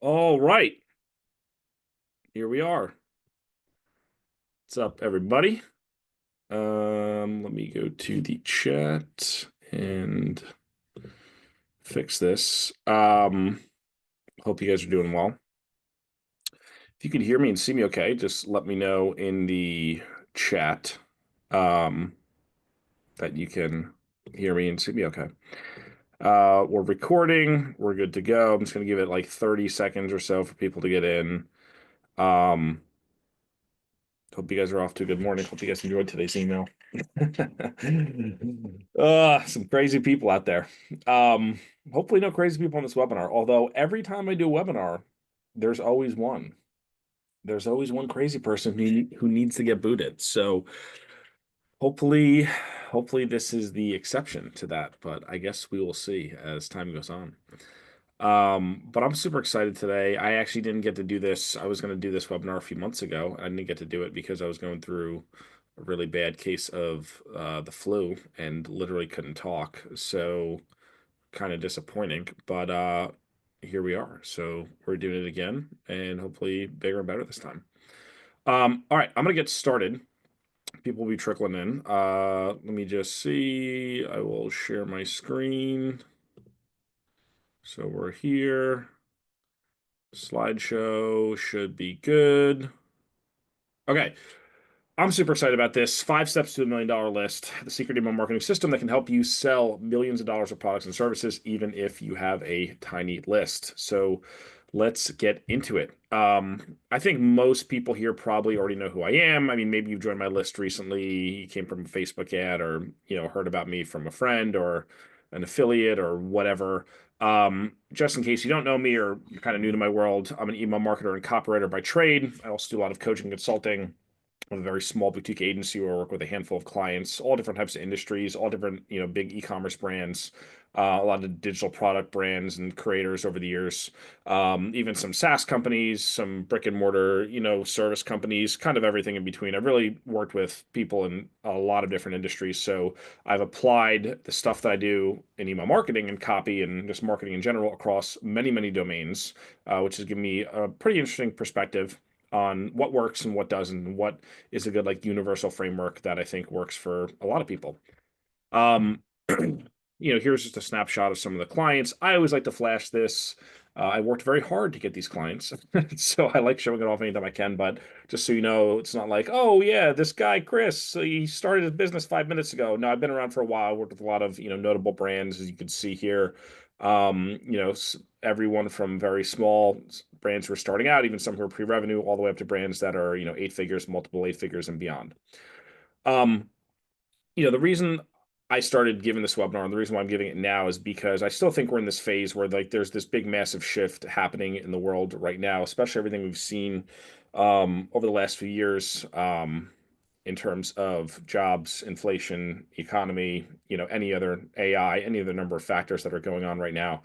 All right, here we are. What's up, everybody? Let me go to the chat and fix this. Hope you guys are doing well. If you can hear me and see me okay, just let me know in the chat um, that you can hear me and see me okay. We're recording. We're good to go. I'm just going to give it like 30 seconds or so for people to get in. Um, Hope you guys are off to a good morning. Hope you guys enjoyed today's email. Some crazy people out there. Um, Hopefully no crazy people on this webinar. Although every time I do a webinar, there's always one. There's always one crazy person who needs to get booted. So hopefully, hopefully this is the exception to that. But I guess we will see as time goes on. But I'm super excited today. I actually didn't get to do this. I was going to do this webinar a few months ago. I didn't get to do it because I was going through a really bad case of the flu and literally couldn't talk. So kind of disappointing, but here we are. So we're doing it again and hopefully bigger and better this time. All right, I'm gonna get started. People will be trickling in. Let me just see. I will share my screen. So we're here. Slideshow should be good. Okay. I'm super excited about this. 5 steps to $1 million list, the secret email marketing system that can help you sell millions of dollars of products and services, even if you have a tiny list. So let's get into it. I think most people here probably already know who I am. I mean, maybe you've joined my list recently, you came from a Facebook ad or, heard about me from a friend or an affiliate or whatever. Just in case you don't know me or you're kind of new to my world, I'm an email marketer and copywriter by trade. I also do a lot of coaching and consulting with a very small boutique agency where I work with a handful of clients, all different types of industries, all different, big e-commerce brands, a lot of digital product brands and creators over the years, even some SaaS companies, some brick and mortar, service companies, kind of everything in between. I've really worked with people in a lot of different industries. So I've applied the stuff that I do in email marketing and copy and just marketing in general across many, many domains, which has given me a pretty interesting perspective on what works and what doesn't, and what is a good like universal framework that I think works for a lot of people. Um, Here's just a snapshot of some of the clients. I always like to flash this. I worked very hard to get these clients, so I like showing it off anytime I can. But just so you know, it's not like, oh yeah, this guy Chris, so he started his business 5 minutes ago. No, I've been around for a while. I worked with a lot of notable brands, as you can see here. Everyone from very small brands who are starting out, even some who are pre-revenue, all the way up to brands that are 8 figures, multiple 8 figures, and beyond. Um, the reason I started giving this webinar and the reason why I'm giving it now is because I still think we're in this phase where like there's this big massive shift happening in the world right now, especially everything we've seen over the last few years in terms of jobs, inflation, economy, any other AI, any other number of factors that are going on right now.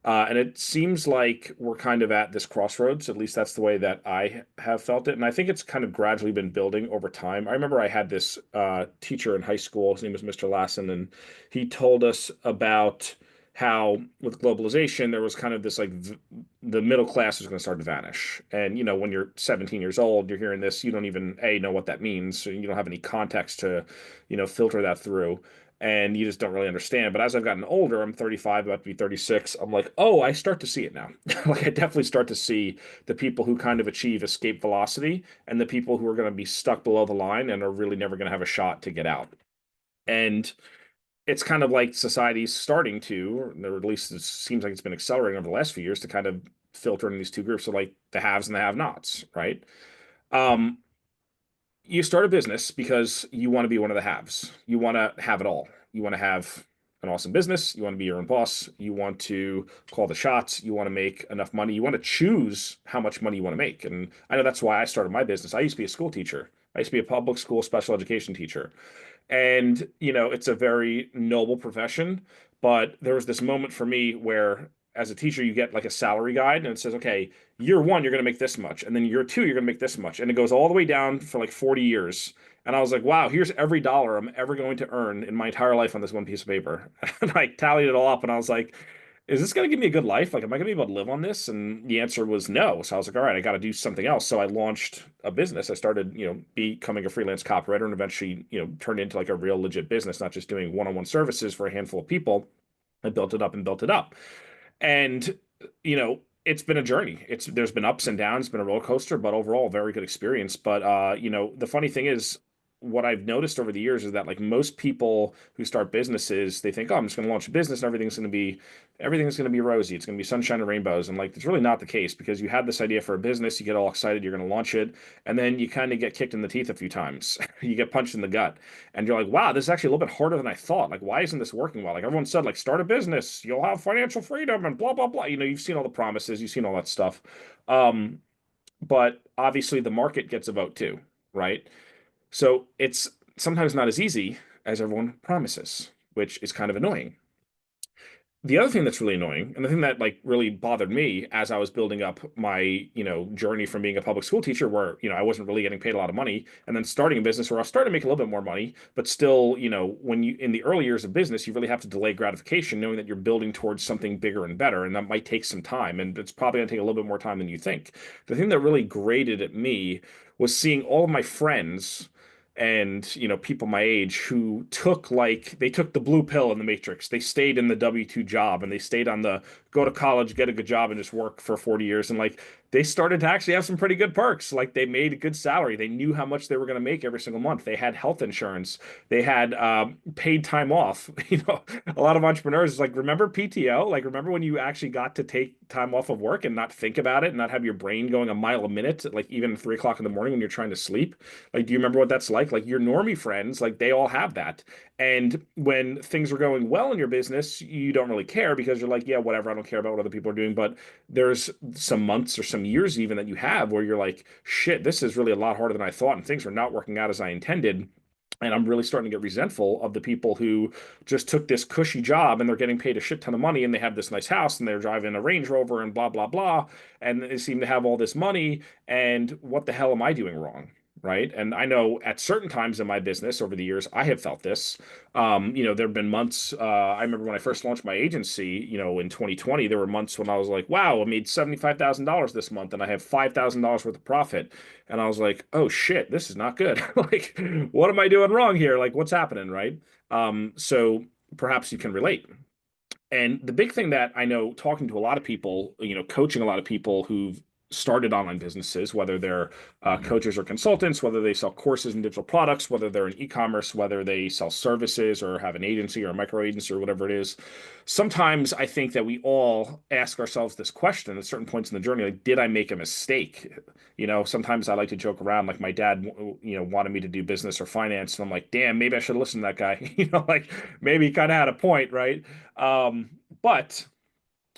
And it seems like we're kind of at this crossroads. At least that's the way that I have felt it. And I think it's kind of gradually been building over time. I remember I had this teacher in high school. His name was Mr. Lassen, and he told us about how with globalization, there was kind of this like the middle class was going to start to vanish. And, when you're 17 years old, you're hearing this, you don't even know what that means. So you don't have any context to, filter that through and you just don't really understand. But as I've gotten older, I'm 35, about to be 36. I'm like, oh, I start to see it now. Like I definitely start to see the people who kind of achieve escape velocity and the people who are going to be stuck below the line and are really never going to have a shot to get out. And it's kind of like society's starting to, or at least it seems like it's been accelerating over the last few years to kind of filter in these two groups of like the haves and the have-nots, right? Um, you start a business because you want to be one of the haves. You want to have it all. You want to have an awesome business. You want to be your own boss. You want to call the shots. You want to make enough money. You want to choose how much money you want to make. And I know that's why I started my business. I used to be a school teacher. I used to be a public school special education teacher. And, it's a very noble profession. But there was this moment for me where, as a teacher, you get like a salary guide and it says, okay, year one, you're going to make this much. And then year two, you're going to make this much. And it goes all the way down for like 40 years. And I was like, wow, here's every dollar I'm ever going to earn in my entire life on this one piece of paper. And I tallied it all up and I was like, is this going to give me a good life? Like, am I going to be able to live on this? And the answer was no. So I was like, all right, I got to do something else. So I launched a business. I started, becoming a freelance copywriter and eventually, turned into like a real legit business, not just doing one-on-one services for a handful of people. I built it up and built it up. And, it's been a journey. There's been ups and downs, been a roller coaster, but overall, very good experience. But the funny thing is, what I've noticed over the years is that like most people who start businesses, they think, oh, I'm just going to launch a business and everything's going to be rosy. It's going to be sunshine and rainbows. And like, it's really not the case because you had this idea for a business, you get all excited, you're going to launch it, and then you kind of get kicked in the teeth a few times. You get punched in the gut, and you're like, wow, this is actually a little bit harder than I thought. Like, why isn't this working well? Like everyone said, like start a business, you'll have financial freedom and blah blah blah. You've seen all the promises, you've seen all that stuff. Um, but obviously the market gets a vote too, right? So it's sometimes not as easy as everyone promises, which is kind of annoying. The other thing that's really annoying, and the thing that like really bothered me as I was building up my, journey from being a public school teacher where, I wasn't really getting paid a lot of money, and then starting a business where I was starting to make a little bit more money, but still, when you in the early years of business, you really have to delay gratification knowing that you're building towards something bigger and better, and that might take some time, and it's probably gonna take a little bit more time than you think. The thing that really grated at me was seeing all of my friends and people my age who took the blue pill in the matrix. They stayed in the W-2 job and they stayed on the go to college, get a good job, and just work for 40 years, and like they started to actually have some pretty good perks. Like they made a good salary, they knew how much they were going to make every single month, they had health insurance, they had paid time off. A lot of entrepreneurs like, remember PTO? Like, remember when you actually got to take time off of work and not think about it and not have your brain going a mile a minute, like even 3 o'clock in the morning when you're trying to sleep? Like, do you remember what that's like? Like your normie friends, like they all have that. And when things are going well in your business, you don't really care because you're like, yeah, whatever, I don't care about what other people are doing. But there's some months or some years even that you have where you're like, shit, this is really a lot harder than I thought, and things are not working out as I intended. And I'm really starting to get resentful of the people who just took this cushy job and they're getting paid a shit ton of money and they have this nice house and they're driving a Range Rover and blah, blah, blah. And they seem to have all this money. And what the hell am I doing wrong? Right. And I know at certain times in my business over the years, I have felt this. There have been months. I remember when I first launched my agency, in 2020, there were months when I was like, wow, I made $75,000 this month and I have $5,000 worth of profit. And I was like, oh shit, this is not good. Like, what am I doing wrong here? Like, what's happening? Right. So perhaps you can relate. And the big thing that I know, talking to a lot of people, coaching a lot of people who've started online businesses, whether they're coaches or consultants, whether they sell courses and digital products, whether they're in e-commerce, whether they sell services or have an agency or a micro agency or whatever it is. Sometimes I think that we all ask ourselves this question at certain points in the journey, like, did I make a mistake? Sometimes I like to joke around, like my dad, wanted me to do business or finance, and I'm like, damn, maybe I should listen to that guy. Like maybe he kind of had a point, right? But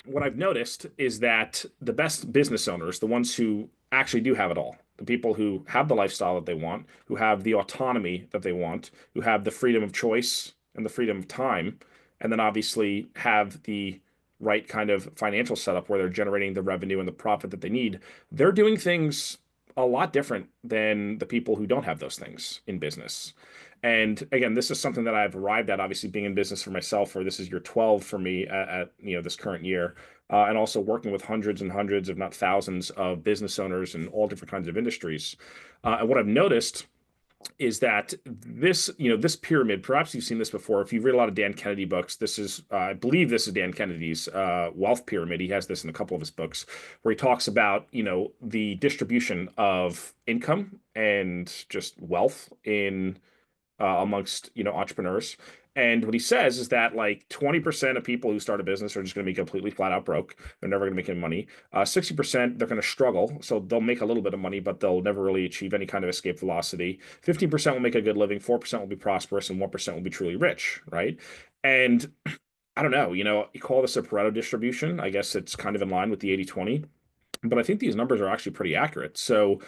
what I've noticed is that the best business owners, the ones who actually do have it all, the people who have the lifestyle that they want, who have the autonomy that they want, who have the freedom of choice and the freedom of time, and then obviously have the right kind of financial setup where they're generating the revenue and the profit that they need, they're doing things a lot different than the people who don't have those things in business. And again, this is something that I've arrived at, obviously being in business for myself, or this is year 12 for me at this current year, and also working with hundreds and hundreds, if not thousands, of business owners in all different kinds of industries. And what I've noticed is that this pyramid, perhaps you've seen this before. If you've read a lot of Dan Kennedy books, I believe this is Dan Kennedy's wealth pyramid. He has this in a couple of his books where he talks about, the distribution of income and just wealth in amongst entrepreneurs. And what he says is that like 20% of people who start a business are just going to be completely flat out broke. They're never going to make any money. 60% they're going to struggle, so they'll make a little bit of money, but they'll never really achieve any kind of escape velocity. 15% will make a good living. 4% will be prosperous, and 1% will be truly rich. Right? And I don't know. You call this a Pareto distribution. I guess it's kind of in line with the 80-20, but I think these numbers are actually pretty accurate. So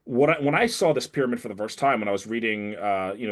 when I saw this pyramid for the first time, when I was reading,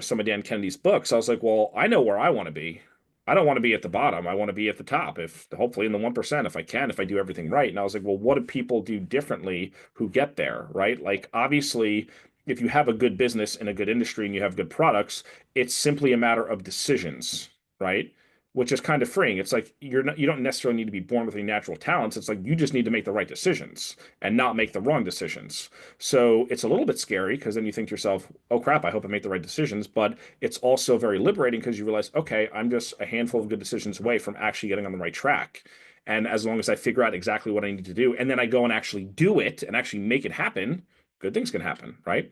some of Dan Kennedy's books, I was like, well, I know where I want to be. I don't want to be at the bottom. I want to be at the top, if hopefully in the 1%, if I can, if I do everything right. And I was like, well, what do people do differently who get there, right? Like, obviously, if you have a good business in a good industry and you have good products, it's simply a matter of decisions, right? which is kind of freeing. It's like you don't necessarily need to be born with any natural talents. It's like you just need to make the right decisions and not make the wrong decisions. So it's a little bit scary because then you think to yourself, oh crap, I hope I make the right decisions. But it's also very liberating because you realize, okay, I'm just a handful of good decisions away from actually getting on the right track. And as long as I figure out exactly what I need to do, and then I go and actually do it and actually make it happen, good things can happen, right?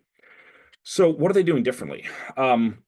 So what are they doing differently? Um,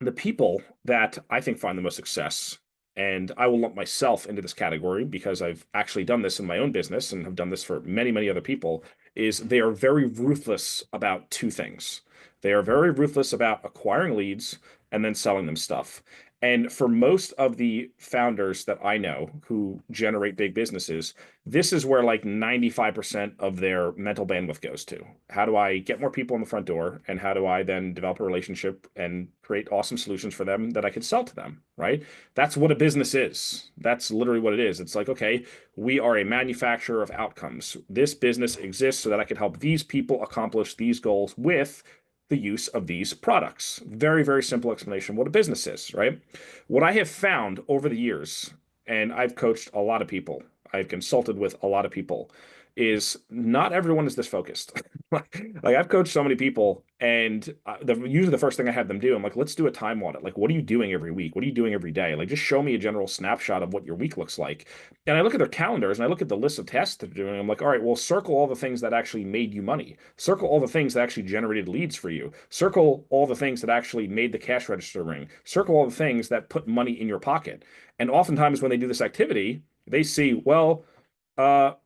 the people that I think find the most success, and I will lump myself into this category because I've actually done this in my own business and have done this for many, many other people, is they are very ruthless about two things. They are very ruthless about acquiring leads and then selling them stuff. And for most of the founders that I know who generate big businesses, this is where like 95% of their mental bandwidth goes to. How do I get more people in the front door? And how do I then develop a relationship and create awesome solutions for them that I could sell to them, right? That's what a business is. That's literally what it is. It's like, okay, we are a manufacturer of outcomes. This business exists so that I can help these people accomplish these goals with the use of these products. Very, very simple explanation of what a business is, right? What I have found over the years, and I've coached a lot of people, I've consulted with a lot of people, is not everyone is this focused. Like I've coached so many people, and usually the first thing I have them do, I'm like, let's do a time audit. Like, what are you doing every week? What are you doing every day? Like, just show me a general snapshot of what your week looks like. And I look at their calendars and I look at the list of tasks they're doing. I'm like, all right, well, circle all the things that actually made you money. Circle all the things that actually generated leads for you. Circle all the things that actually made the cash register ring. Circle all the things that put money in your pocket. And oftentimes when they do this activity, they see, well,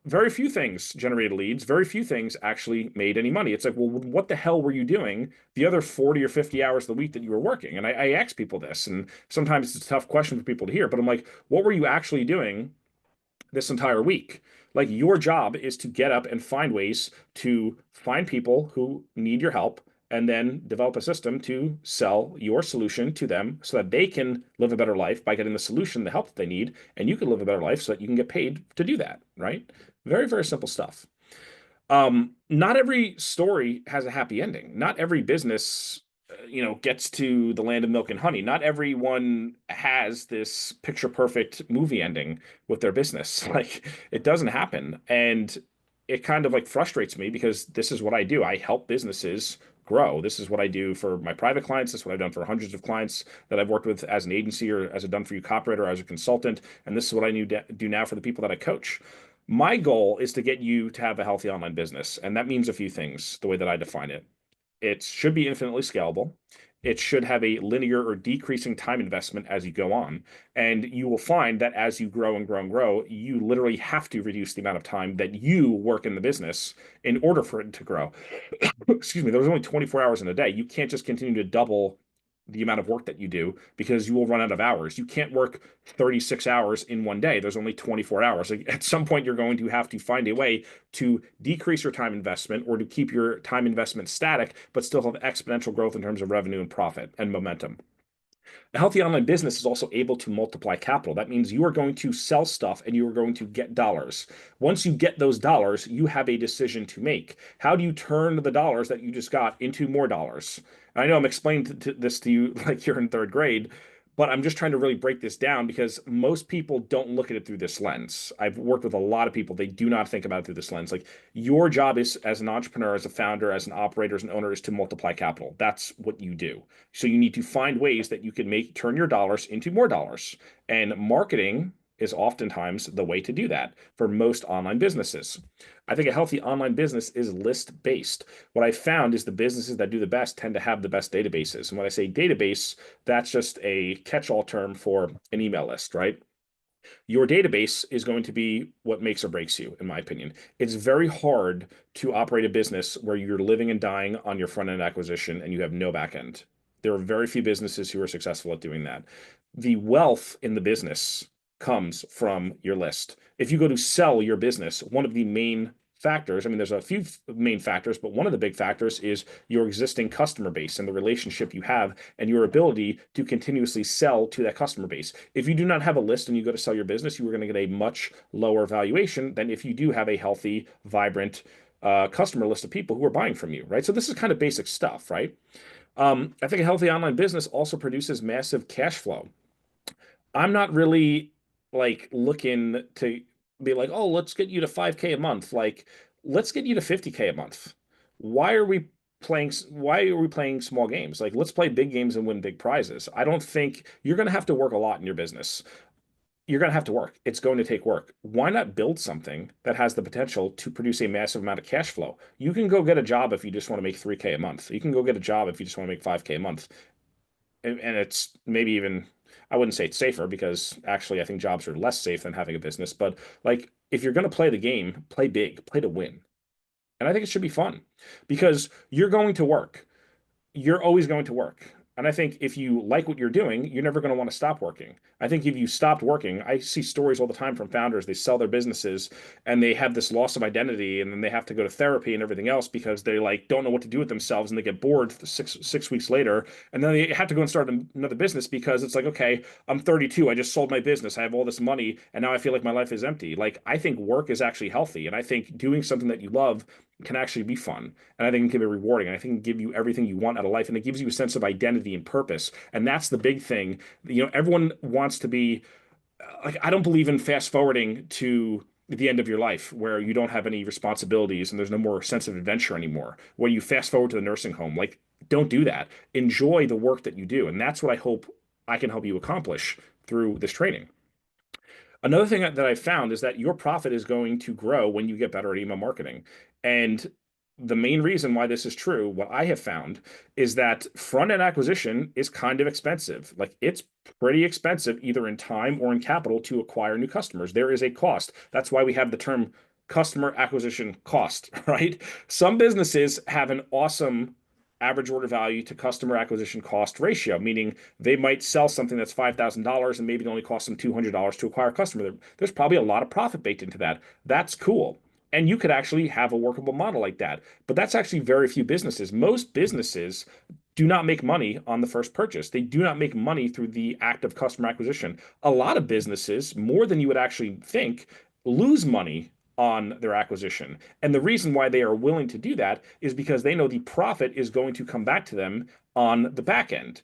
very few things generated leads. Very few things actually made any money. It's like, well, what the hell were you doing the other 40 or 50 hours of the week that you were working? And I ask people this, and sometimes it's a tough question for people to hear, but I'm like, what were you actually doing this entire week? Like your job is to get up and find ways to find people who need your help and then develop a system to sell your solution to them so that they can live a better life by getting the solution, the help that they need, and you can live a better life so that you can get paid to do that, right? Very, very simple stuff. Not every story has a happy ending. Not every business, gets to the land of milk and honey. Not everyone has this picture perfect movie ending with their business. Like it doesn't happen. And it kind of like frustrates me because this is what I do. I help businesses grow. This is what I do for my private clients. This is what I've done for hundreds of clients that I've worked with as an agency or as a done for you copywriter or as a consultant. And this is what I do now for the people that I coach. My goal is to get you to have a healthy online business. And that means a few things, the way that I define it. It should be infinitely scalable. It should have a linear or decreasing time investment as you go on. And you will find that as you grow and grow and grow, you literally have to reduce the amount of time that you work in the business in order for it to grow. Excuse me, there's only 24 hours in a day. You can't just continue to double the amount of work that you do because you will run out of hours. You can't work 36 hours in one day. There's only 24 hours. Like, at some point, you're going to have to find a way to decrease your time investment or to keep your time investment static, but still have exponential growth in terms of revenue and profit and momentum. A healthy online business is also able to multiply capital. That means you are going to sell stuff and you are going to get dollars. Once you get those dollars, you have a decision to make. How do you turn the dollars that you just got into more dollars? And I know I'm explaining this to you like you're in third grade, but I'm just trying to really break this down because most people don't look at it through this lens. I've worked with a lot of people. They do not think about it through this lens. Like your job is as an entrepreneur, as a founder, as an operator, as an owner is to multiply capital. That's what you do. So you need to find ways that you can turn your dollars into more dollars. And marketing is oftentimes the way to do that for most online businesses. I think a healthy online business is list based. What I found is the businesses that do the best tend to have the best databases. And when I say database, that's just a catch all term for an email list, right? Your database is going to be what makes or breaks you, in my opinion. It's very hard to operate a business where you're living and dying on your front end acquisition and you have no back end. There are very few businesses who are successful at doing that. The wealth in the business comes from your list. If you go to sell your business, one of the main factors, I mean, there's a few main factors, but one of the big factors is your existing customer base and the relationship you have and your ability to continuously sell to that customer base. If you do not have a list and you go to sell your business, you are going to get a much lower valuation than if you do have a healthy, vibrant customer list of people who are buying from you, right? So this is kind of basic stuff, right? I think a healthy online business also produces massive cash flow. I'm not really like looking to be like, oh, let's get you to 5K a month. Like, let's get you to 50K a month. Why are we why are we playing small games? Like, let's play big games and win big prizes. I don't think you're going to have to work a lot in your business. You're going to have to work. It's going to take work. Why not build something that has the potential to produce a massive amount of cash flow? You can go get a job if you just want to make 3K a month. You can go get a job if you just want to make 5K a month. And it's maybe even, I wouldn't say it's safer because actually I think jobs are less safe than having a business. But like, if you're going to play the game, play big, play to win. And I think it should be fun because you're going to work, you're always going to work. And I think if you like what you're doing, you're never going to want to stop working. I think if you stopped working, I see stories all the time from founders. They sell their businesses and they have this loss of identity, and then they have to go to therapy and everything else because they like don't know what to do with themselves, and they get bored six weeks later, and then they have to go and start another business because it's like, okay, I'm 32, I just sold my business, I have all this money, and now I feel like my life is empty. Like I think work is actually healthy, and I think doing something that you love can actually be fun. And I think it can be rewarding. And I think it can give you everything you want out of life. And it gives you a sense of identity and purpose. And that's the big thing. You know, everyone wants to be like, I don't believe in fast forwarding to the end of your life where you don't have any responsibilities and there's no more sense of adventure anymore, where you fast forward to the nursing home. Like, don't do that. Enjoy the work that you do. And that's what I hope I can help you accomplish through this training. Another thing that I found is that your profit is going to grow when you get better at email marketing. And the main reason why this is true, what I have found, is that front end acquisition is kind of expensive. Like it's pretty expensive, either in time or in capital, to acquire new customers. There is a cost. That's why we have the term customer acquisition cost, right? Some businesses have an awesome average order value to customer acquisition cost ratio, meaning they might sell something that's $5,000 and maybe it only costs them $200 to acquire a customer. There's probably a lot of profit baked into that. That's cool. And you could actually have a workable model like that. But that's actually very few businesses. Most businesses do not make money on the first purchase. They do not make money through the act of customer acquisition. A lot of businesses, more than you would actually think, lose money on their acquisition. And the reason why they are willing to do that is because they know the profit is going to come back to them on the back end.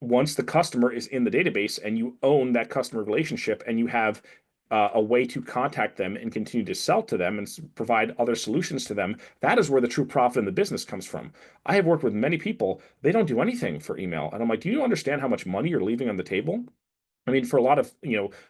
Once the customer is in the database and you own that customer relationship and you have a way to contact them and continue to sell to them and provide other solutions to them, that is where the true profit in the business comes from. I have worked with many people, they don't do anything for email. And I'm like, do you understand how much money you're leaving on the table? I mean, for a lot of,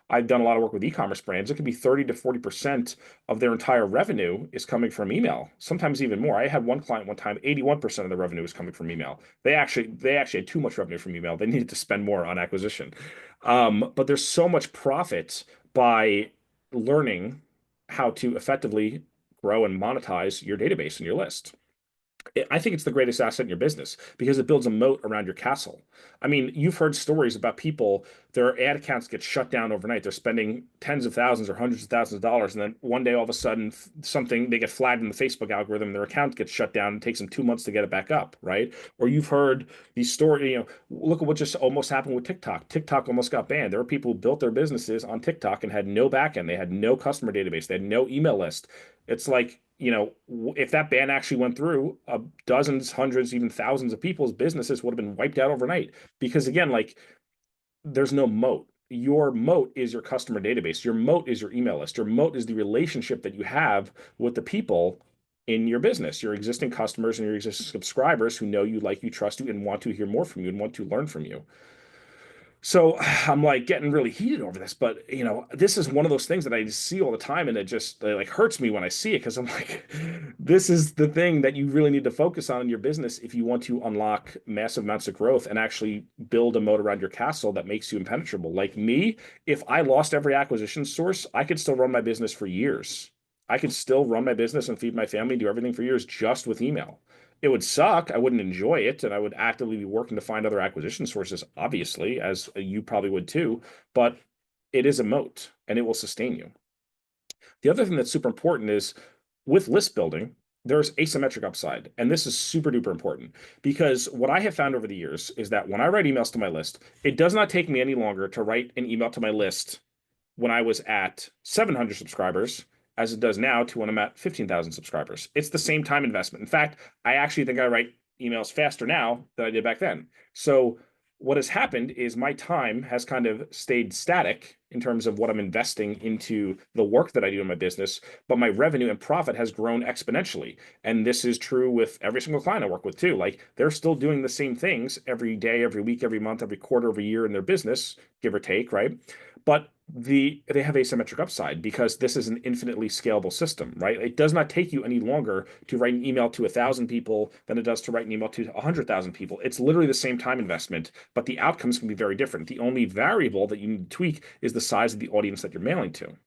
I've done a lot of work with e-commerce brands. It could be 30 to 40% of their entire revenue is coming from email, sometimes even more. I had one client one time, 81% of the revenue was coming from email. They actually had too much revenue from email. They needed to spend more on acquisition. But there's so much profit by learning how to effectively grow and monetize your database and your list. I think it's the greatest asset in your business because it builds a moat around your castle. I mean, you've heard stories about people, their ad accounts get shut down overnight. They're spending tens of thousands or hundreds of thousands of dollars. And then one day, all of a sudden, they get flagged in the Facebook algorithm, their account gets shut down and it takes them 2 months to get it back up, right? Or you've heard these stories, look at what just almost happened with TikTok. TikTok almost got banned. There were people who built their businesses on TikTok and had no backend. They had no customer database. They had no email list. It's like, if that ban actually went through, dozens, hundreds, even thousands of people's businesses would have been wiped out overnight. Because again, like there's no moat. Your moat is your customer database. Your moat is your email list. Your moat is the relationship that you have with the people in your business, your existing customers and your existing subscribers who know you, like you, trust you, and want to hear more from you and want to learn from you. So I'm like getting really heated over this, but this is one of those things that I just see all the time, and it just like hurts me when I see it because I'm like, this is the thing that you really need to focus on in your business if you want to unlock massive amounts of growth and actually build a moat around your castle that makes you impenetrable. Like me, if I lost every acquisition source, I could still run my business for years. I could still run my business and feed my family, do everything for years just with email. It would suck. I wouldn't enjoy it, and I would actively be working to find other acquisition sources, obviously, as you probably would too. But it is a moat, and it will sustain you. The other thing that's super important is with list building, there's asymmetric upside. And this is super duper important because what I have found over the years is that when I write emails to my list, it does not take me any longer to write an email to my list when I was at 700 subscribers as it does now to when I'm at 15,000 subscribers. It's the same time investment. In fact, I actually think I write emails faster now than I did back then. So what has happened is my time has kind of stayed static in terms of what I'm investing into the work that I do in my business, but my revenue and profit has grown exponentially. And this is true with every single client I work with too. Like they're still doing the same things every day, every week, every month, every quarter, every year in their business, give or take, right? But they have asymmetric upside because this is an infinitely scalable system, right? It does not take you any longer to write an email to 1,000 people than it does to write an email to 100,000 people. It's literally the same time investment, but the outcomes can be very different. The only variable that you need to tweak is the size of the audience that you're mailing to.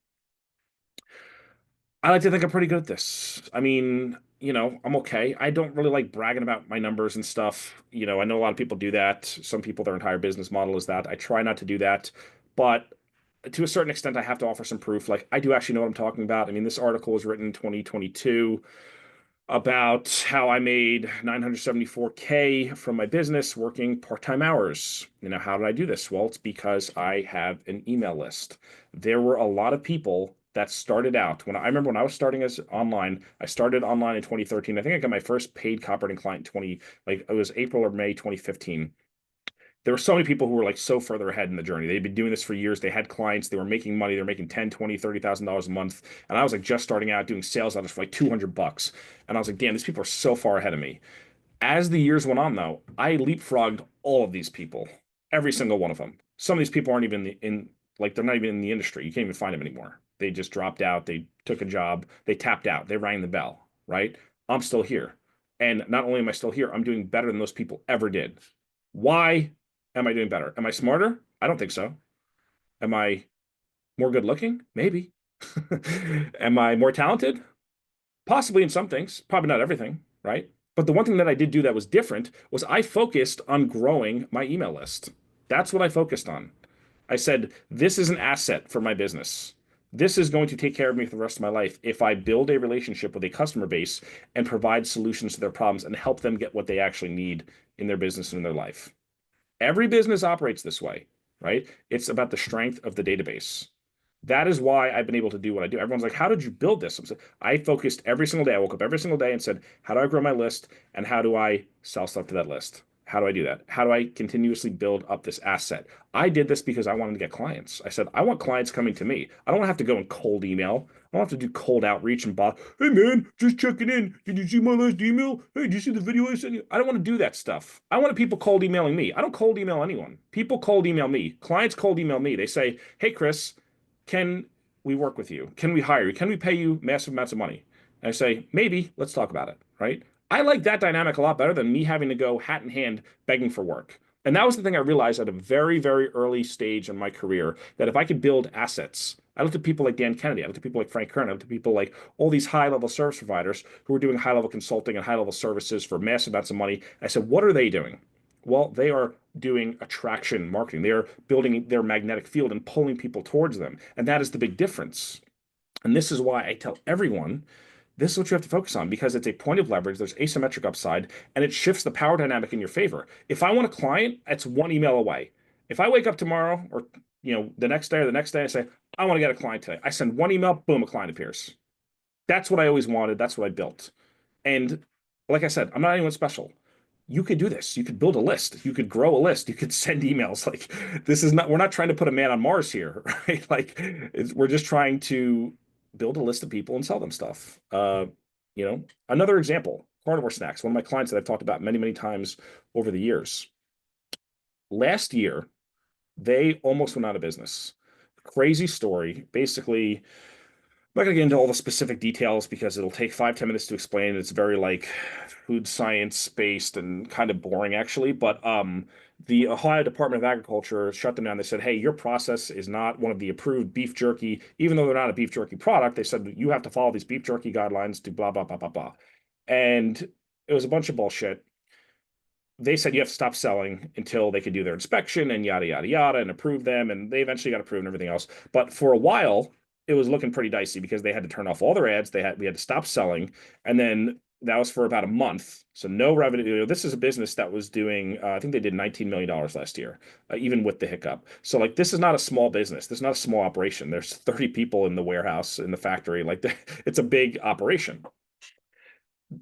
I like to think I'm pretty good at this. I mean, I'm okay. I don't really like bragging about my numbers and stuff. I know a lot of people do that. Some people, their entire business model is that. I try not to do that. But to a certain extent, I have to offer some proof. Like, I do actually know what I'm talking about. I mean, this article was written in 2022 about how I made 974K from my business working part-time hours. How did I do this? Well, it's because I have an email list. There were a lot of people that started out I remember when I was starting as online, I started online in 2013. I think I got my first paid copywriting client in 20, like it was April or May 2015. There were so many people who were like so further ahead in the journey. They'd been doing this for years. They had clients, they were making money, they were making 10, 20, $30,000 a month. And I was like just starting out doing sales orders for like 200 bucks. And I was like, damn, these people are so far ahead of me. As the years went on, though, I leapfrogged all of these people, every single one of them. Some of these people aren't even like they're not even in the industry. You can't even find them anymore. They just dropped out. They took a job. They tapped out. They rang the bell, right? I'm still here. And not only am I still here, I'm doing better than those people ever did. Why am I doing better? Am I smarter? I don't think so. Am I more good looking? Maybe. Am I more talented? Possibly in some things, probably not everything, right? But the one thing that I did do that was different was I focused on growing my email list. That's what I focused on. I said, this is an asset for my business. This is going to take care of me for the rest of my life if I build a relationship with a customer base and provide solutions to their problems and help them get what they actually need in their business and in their life. Every business operates this way, right? It's about the strength of the database. That is why I've been able to do what I do. Everyone's like, how did you build this? I focused every single day. I woke up every single day and said, how do I grow my list? And how do I sell stuff to that list? How do I do that? How do I continuously build up this asset? I did this because I wanted to get clients. I said, I want clients coming to me. I don't have to go and cold email. I don't have to do cold outreach and hey man, just checking in. Did you see my last email? Hey, did you see the video I sent you? I don't want to do that stuff. I want people cold emailing me. I don't cold email anyone. People cold email me. Clients cold email me. They say, hey, Chris, can we work with you? Can we hire you? Can we pay you massive amounts of money? And I say, maybe, let's talk about it, right? I like that dynamic a lot better than me having to go hat in hand begging for work. And that was the thing I realized at a very, very early stage in my career that if I could build assets, I looked at people like Dan Kennedy, I looked at people like Frank Kern, I looked at people like all these high-level service providers who were doing high-level consulting and high-level services for massive amounts of money. I said, what are they doing? Well, they are doing attraction marketing. They are building their magnetic field and pulling people towards them. And that is the big difference. And this is why I tell everyone this is what you have to focus on because it's a point of leverage. There's asymmetric upside and it shifts the power dynamic in your favor. If I want a client, it's one email away. If I wake up tomorrow or the next day or the next day, I say, I want to get a client today. I send one email, boom, a client appears. That's what I always wanted. That's what I built. And like I said, I'm not anyone special. You could do this. You could build a list. You could grow a list. You could send emails. Like this is not, we're not trying to put a man on Mars here, right? Like we're just trying to build a list of people and sell them stuff. Another example, Carnivore Snacks, one of my clients that I've talked about many, many times over the years. Last year, they almost went out of business. Crazy story. Basically, I'm not going to get into all the specific details because it'll take 5, 10 minutes to explain. It's very like food science based and kind of boring actually. But the Ohio Department of Agriculture shut them down. They said, hey, your process is not one of the approved beef jerky, even though they're not a beef jerky product. They said you have to follow these beef jerky guidelines to blah, blah, blah, blah, blah. And it was a bunch of bullshit. They said you have to stop selling until they could do their inspection and yada, yada, yada, and approve them. And they eventually got approved and everything else. But for a while, it was looking pretty dicey because they had to turn off all their ads. We had to stop selling. And then that was for about a month. So no revenue. This is a business that was doing, I think they did $19 million last year, even with the hiccup. So like, this is not a small business. This is not a small operation. There's 30 people in the warehouse, in the factory. Like it's a big operation.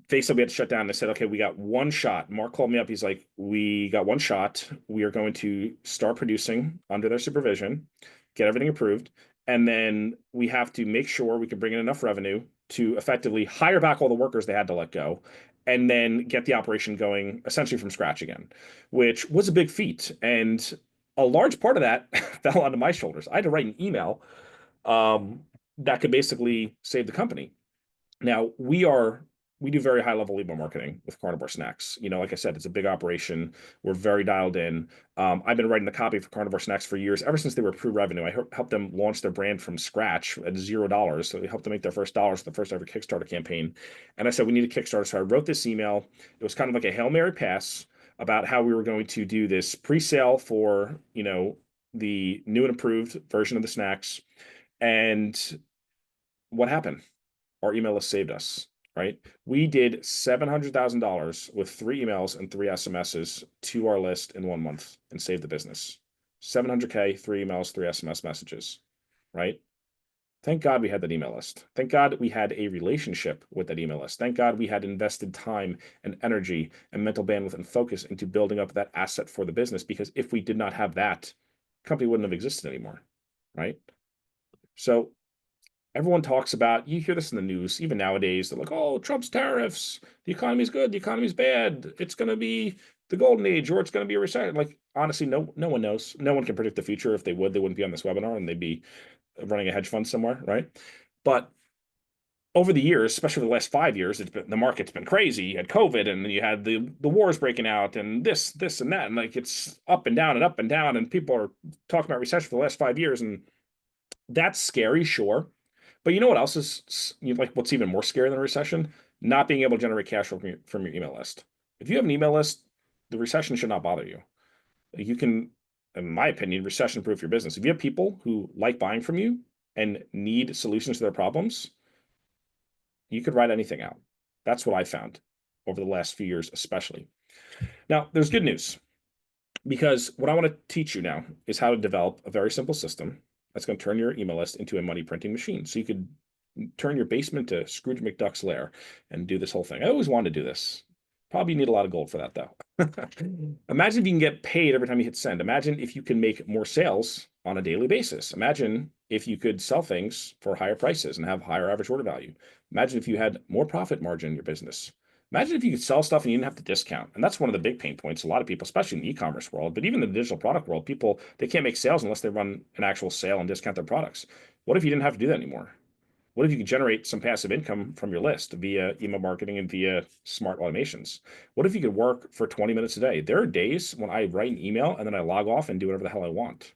they said we had to shut down. They said, okay, we got one shot. Mark called me up. He's like, we got one shot. We are going to start producing under their supervision, get everything approved, and then we have to make sure we can bring in enough revenue to effectively hire back all the workers they had to let go, and then get the operation going essentially from scratch again, which was a big feat. And a large part of that fell onto my shoulders. I had to write an email that could basically save the company. Now we do very high level email marketing with Carnivore Snacks. Like I said, it's a big operation. We're very dialed in. I've been writing the copy for Carnivore Snacks for years, ever since they were pre-revenue. I helped them launch their brand from scratch at $0. So we helped them make their first dollars, the first ever Kickstarter campaign. And I said, we need a Kickstarter. So I wrote this email. It was kind of like a Hail Mary pass about how we were going to do this pre-sale for, the new and improved version of the snacks. And what happened? Our email list saved us, right? We did $700,000 with 3 emails and 3 SMSs to our list in 1 month and saved the business. 700K, 3 emails, 3 SMS messages, right? Thank God we had that email list. Thank God we had a relationship with that email list. Thank God we had invested time and energy and mental bandwidth and focus into building up that asset for the business, because if we did not have that, the company wouldn't have existed anymore, right? So everyone talks about, you hear this in the news, even nowadays, they're like, oh, Trump's tariffs, the economy's good, the economy's bad, it's going to be the golden age, or it's going to be a recession. Like, honestly, no one knows. No one can predict the future. If they would, they wouldn't be on this webinar and they'd be running a hedge fund somewhere, right? But over the years, especially the last 5 years, the market's been crazy. You had COVID, and then you had the wars breaking out, and this and that, and like it's up and down and up and down, and people are talking about recession for the last 5 years, and that's scary, sure. But you know what else is like what's even more scary than a recession? Not being able to generate cash from your email list. If you have an email list, the recession should not bother you. You can, in my opinion, recession proof your business. If you have people who like buying from you and need solutions to their problems, you could write anything out. That's what I found over the last few years, especially. Now, there's good news, because what I want to teach you now is how to develop a very simple system that's going to turn your email list into a money printing machine. So you could turn your basement to Scrooge McDuck's lair and do this whole thing. I always wanted to do this. Probably need a lot of gold for that, though. Imagine if you can get paid every time you hit send. Imagine if you can make more sales on a daily basis. Imagine if you could sell things for higher prices and have higher average order value. Imagine if you had more profit margin in your business. Imagine if you could sell stuff and you didn't have to discount. And that's one of the big pain points. A lot of people, especially in the e-commerce world, but even in the digital product world, people, they can't make sales unless they run an actual sale and discount their products. What if you didn't have to do that anymore? What if you could generate some passive income from your list via email marketing and via smart automations? What if you could work for 20 minutes a day? There are days when I write an email and then I log off and do whatever the hell I want.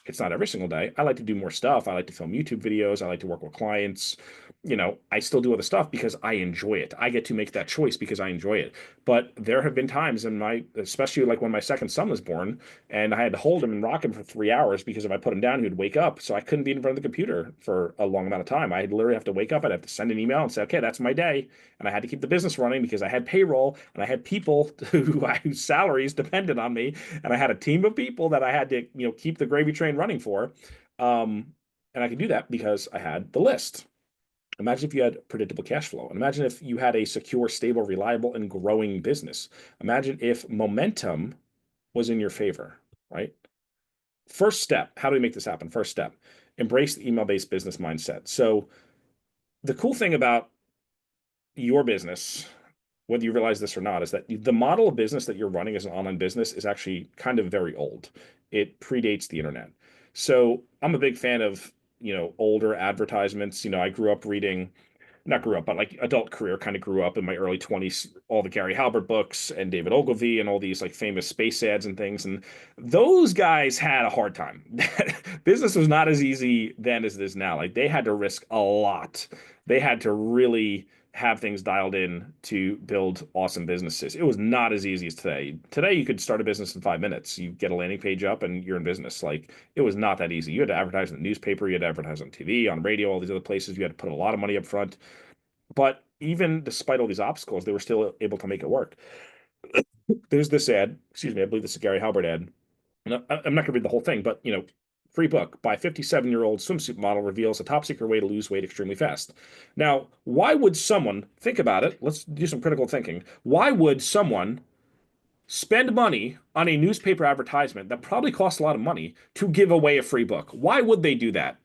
It's not every single day. I like to do more stuff. I like to film YouTube videos. I like to work with clients. I still do other stuff because I enjoy it. I get to make that choice because I enjoy it. But there have been times especially like when my second son was born, and I had to hold him and rock him for 3 hours, because if I put him down, he would wake up. So I couldn't be in front of the computer for a long amount of time. I'd literally have to wake up. I'd have to send an email and say, okay, that's my day. And I had to keep the business running because I had payroll and I had people whose salaries depended on me. And I had a team of people that I had to, keep the gravy train running for. And I could do that because I had the list. Imagine if you had predictable cash flow. Imagine if you had a secure, stable, reliable, and growing business. Imagine if momentum was in your favor, right? First step, how do we make this happen? First step, embrace the email-based business mindset. So the cool thing about your business, whether you realize this or not, is that the model of business that you're running as an online business is actually kind of very old. It predates the internet. So I'm a big fan of, older advertisements. I grew up reading, not grew up, but like adult career kind of grew up in my early 20s, all the Gary Halbert books and David Ogilvy and all these like famous space ads and things. And those guys had a hard time. Business was not as easy then as it is now. Like they had to risk a lot. They had to really have things dialed in to build awesome businesses. It was not as easy as today. Today, you could start a business in 5 minutes. You get a landing page up and you're in business. Like it was not that easy. You had to advertise in the newspaper, you had to advertise on TV, on radio, all these other places. You had to put a lot of money up front. But even despite all these obstacles, they were still able to make it work. There's this ad, excuse me, I believe this is a Gary Halbert ad. And I'm not going to read the whole thing, but free book by 57-year-old swimsuit model reveals a top secret way to lose weight extremely fast. Now, why would someone think about it? Let's do some critical thinking. Why would someone spend money on a newspaper advertisement that probably costs a lot of money to give away a free book? Why would they do that?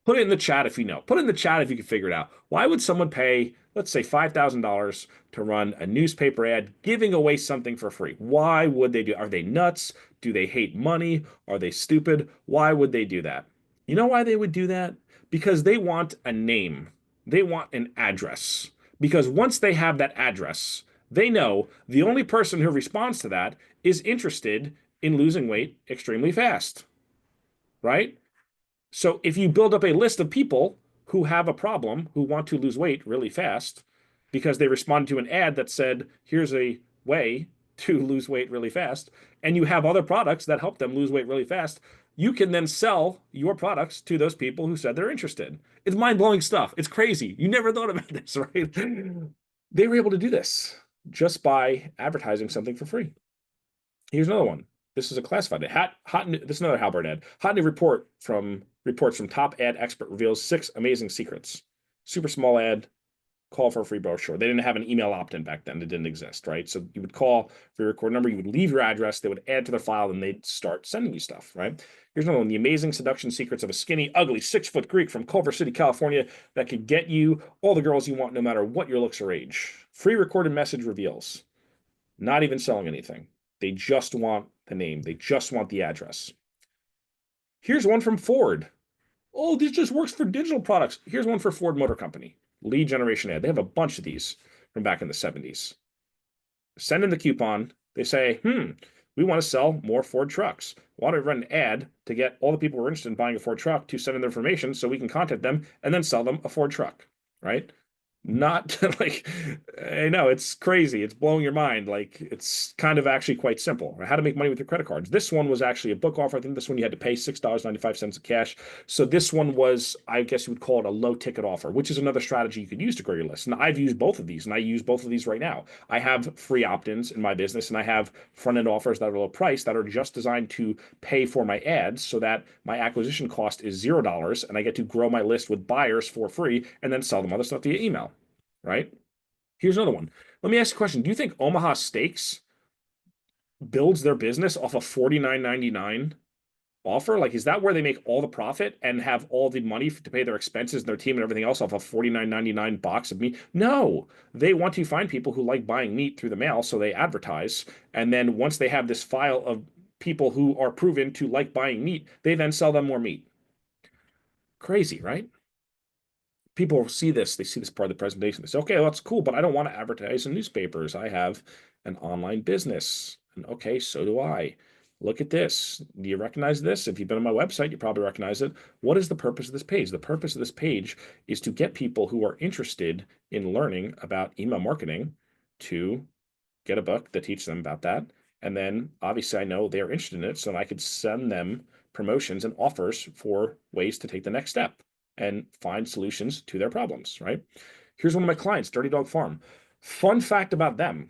Put it in the chat if you know. Put it in the chat if you can figure it out. Why would someone pay, let's say, $5,000 to run a newspaper ad giving away something for free? Why would they do? Are they nuts? Do they hate money? Are they stupid? Why would they do that? You know why they would do that? Because they want a name. They want an address. Because once they have that address, they know the only person who responds to that is interested in losing weight extremely fast, right? So if you build up a list of people who have a problem, who want to lose weight really fast because they responded to an ad that said, here's a way to lose weight really fast, and you have other products that help them lose weight really fast, you can then sell your products to those people who said they're interested. It's mind-blowing stuff. It's crazy. You never thought about this, right? They were able to do this just by advertising something for free. Here's another one. This is a classified ad. This is another Halbert ad. Hot new reports from top ad expert reveals 6 amazing secrets. Super small ad, call for a free brochure. They didn't have an email opt-in back then. It didn't exist, right? So you would call for your record number, you would leave your address, they would add to their file, and they'd start sending you stuff, right? Here's another one. The amazing seduction secrets of a skinny, ugly 6-foot Greek from Culver City, California that could get you all the girls you want no matter what your looks or age. Free recorded message reveals. Not even selling anything. They just want the name. They just want the address. Here's one from Ford. Oh, this just works for digital products. Here's one for Ford Motor Company. Lead generation ad. They have a bunch of these from back in the 70s. Send in the coupon. They say, we want to sell more Ford trucks. Why don't we run an ad to get all the people who are interested in buying a Ford truck to send in their information so we can contact them and then sell them a Ford truck, right? Not like, I know it's crazy. It's blowing your mind. Like it's kind of actually quite simple. How to make money with your credit cards. This one was actually a book offer. I think this one you had to pay $6.95 of cash. So this one was, I guess you would call it a low ticket offer, which is another strategy you could use to grow your list. And I've used both of these, and I use both of these right now. I have free opt-ins in my business, and I have front-end offers that are low price that are just designed to pay for my ads so that my acquisition cost is $0, and I get to grow my list with buyers for free and then sell them other stuff via email. Right? Here's another one. Let me ask you a question. Do you think Omaha Steaks builds their business off a $49.99 offer? Like, is that where they make all the profit and have all the money to pay their expenses and their team and everything else off a $49.99 box of meat? No, they want to find people who like buying meat through the mail, so they advertise. And then once they have this file of people who are proven to like buying meat, they then sell them more meat. Crazy, right? People see this, they see this part of the presentation. They say, okay, well, that's cool, but I don't want to advertise in newspapers. I have an online business. And okay, so do I. Look at this. Do you recognize this? If you've been on my website, you probably recognize it. What is the purpose of this page? The purpose of this page is to get people who are interested in learning about email marketing to get a book that teaches them about that. And then obviously I know they're interested in it, so I could send them promotions and offers for ways to take the next step and find solutions to their problems, right? Here's one of my clients, Dirty Dog Farm. Fun fact about them.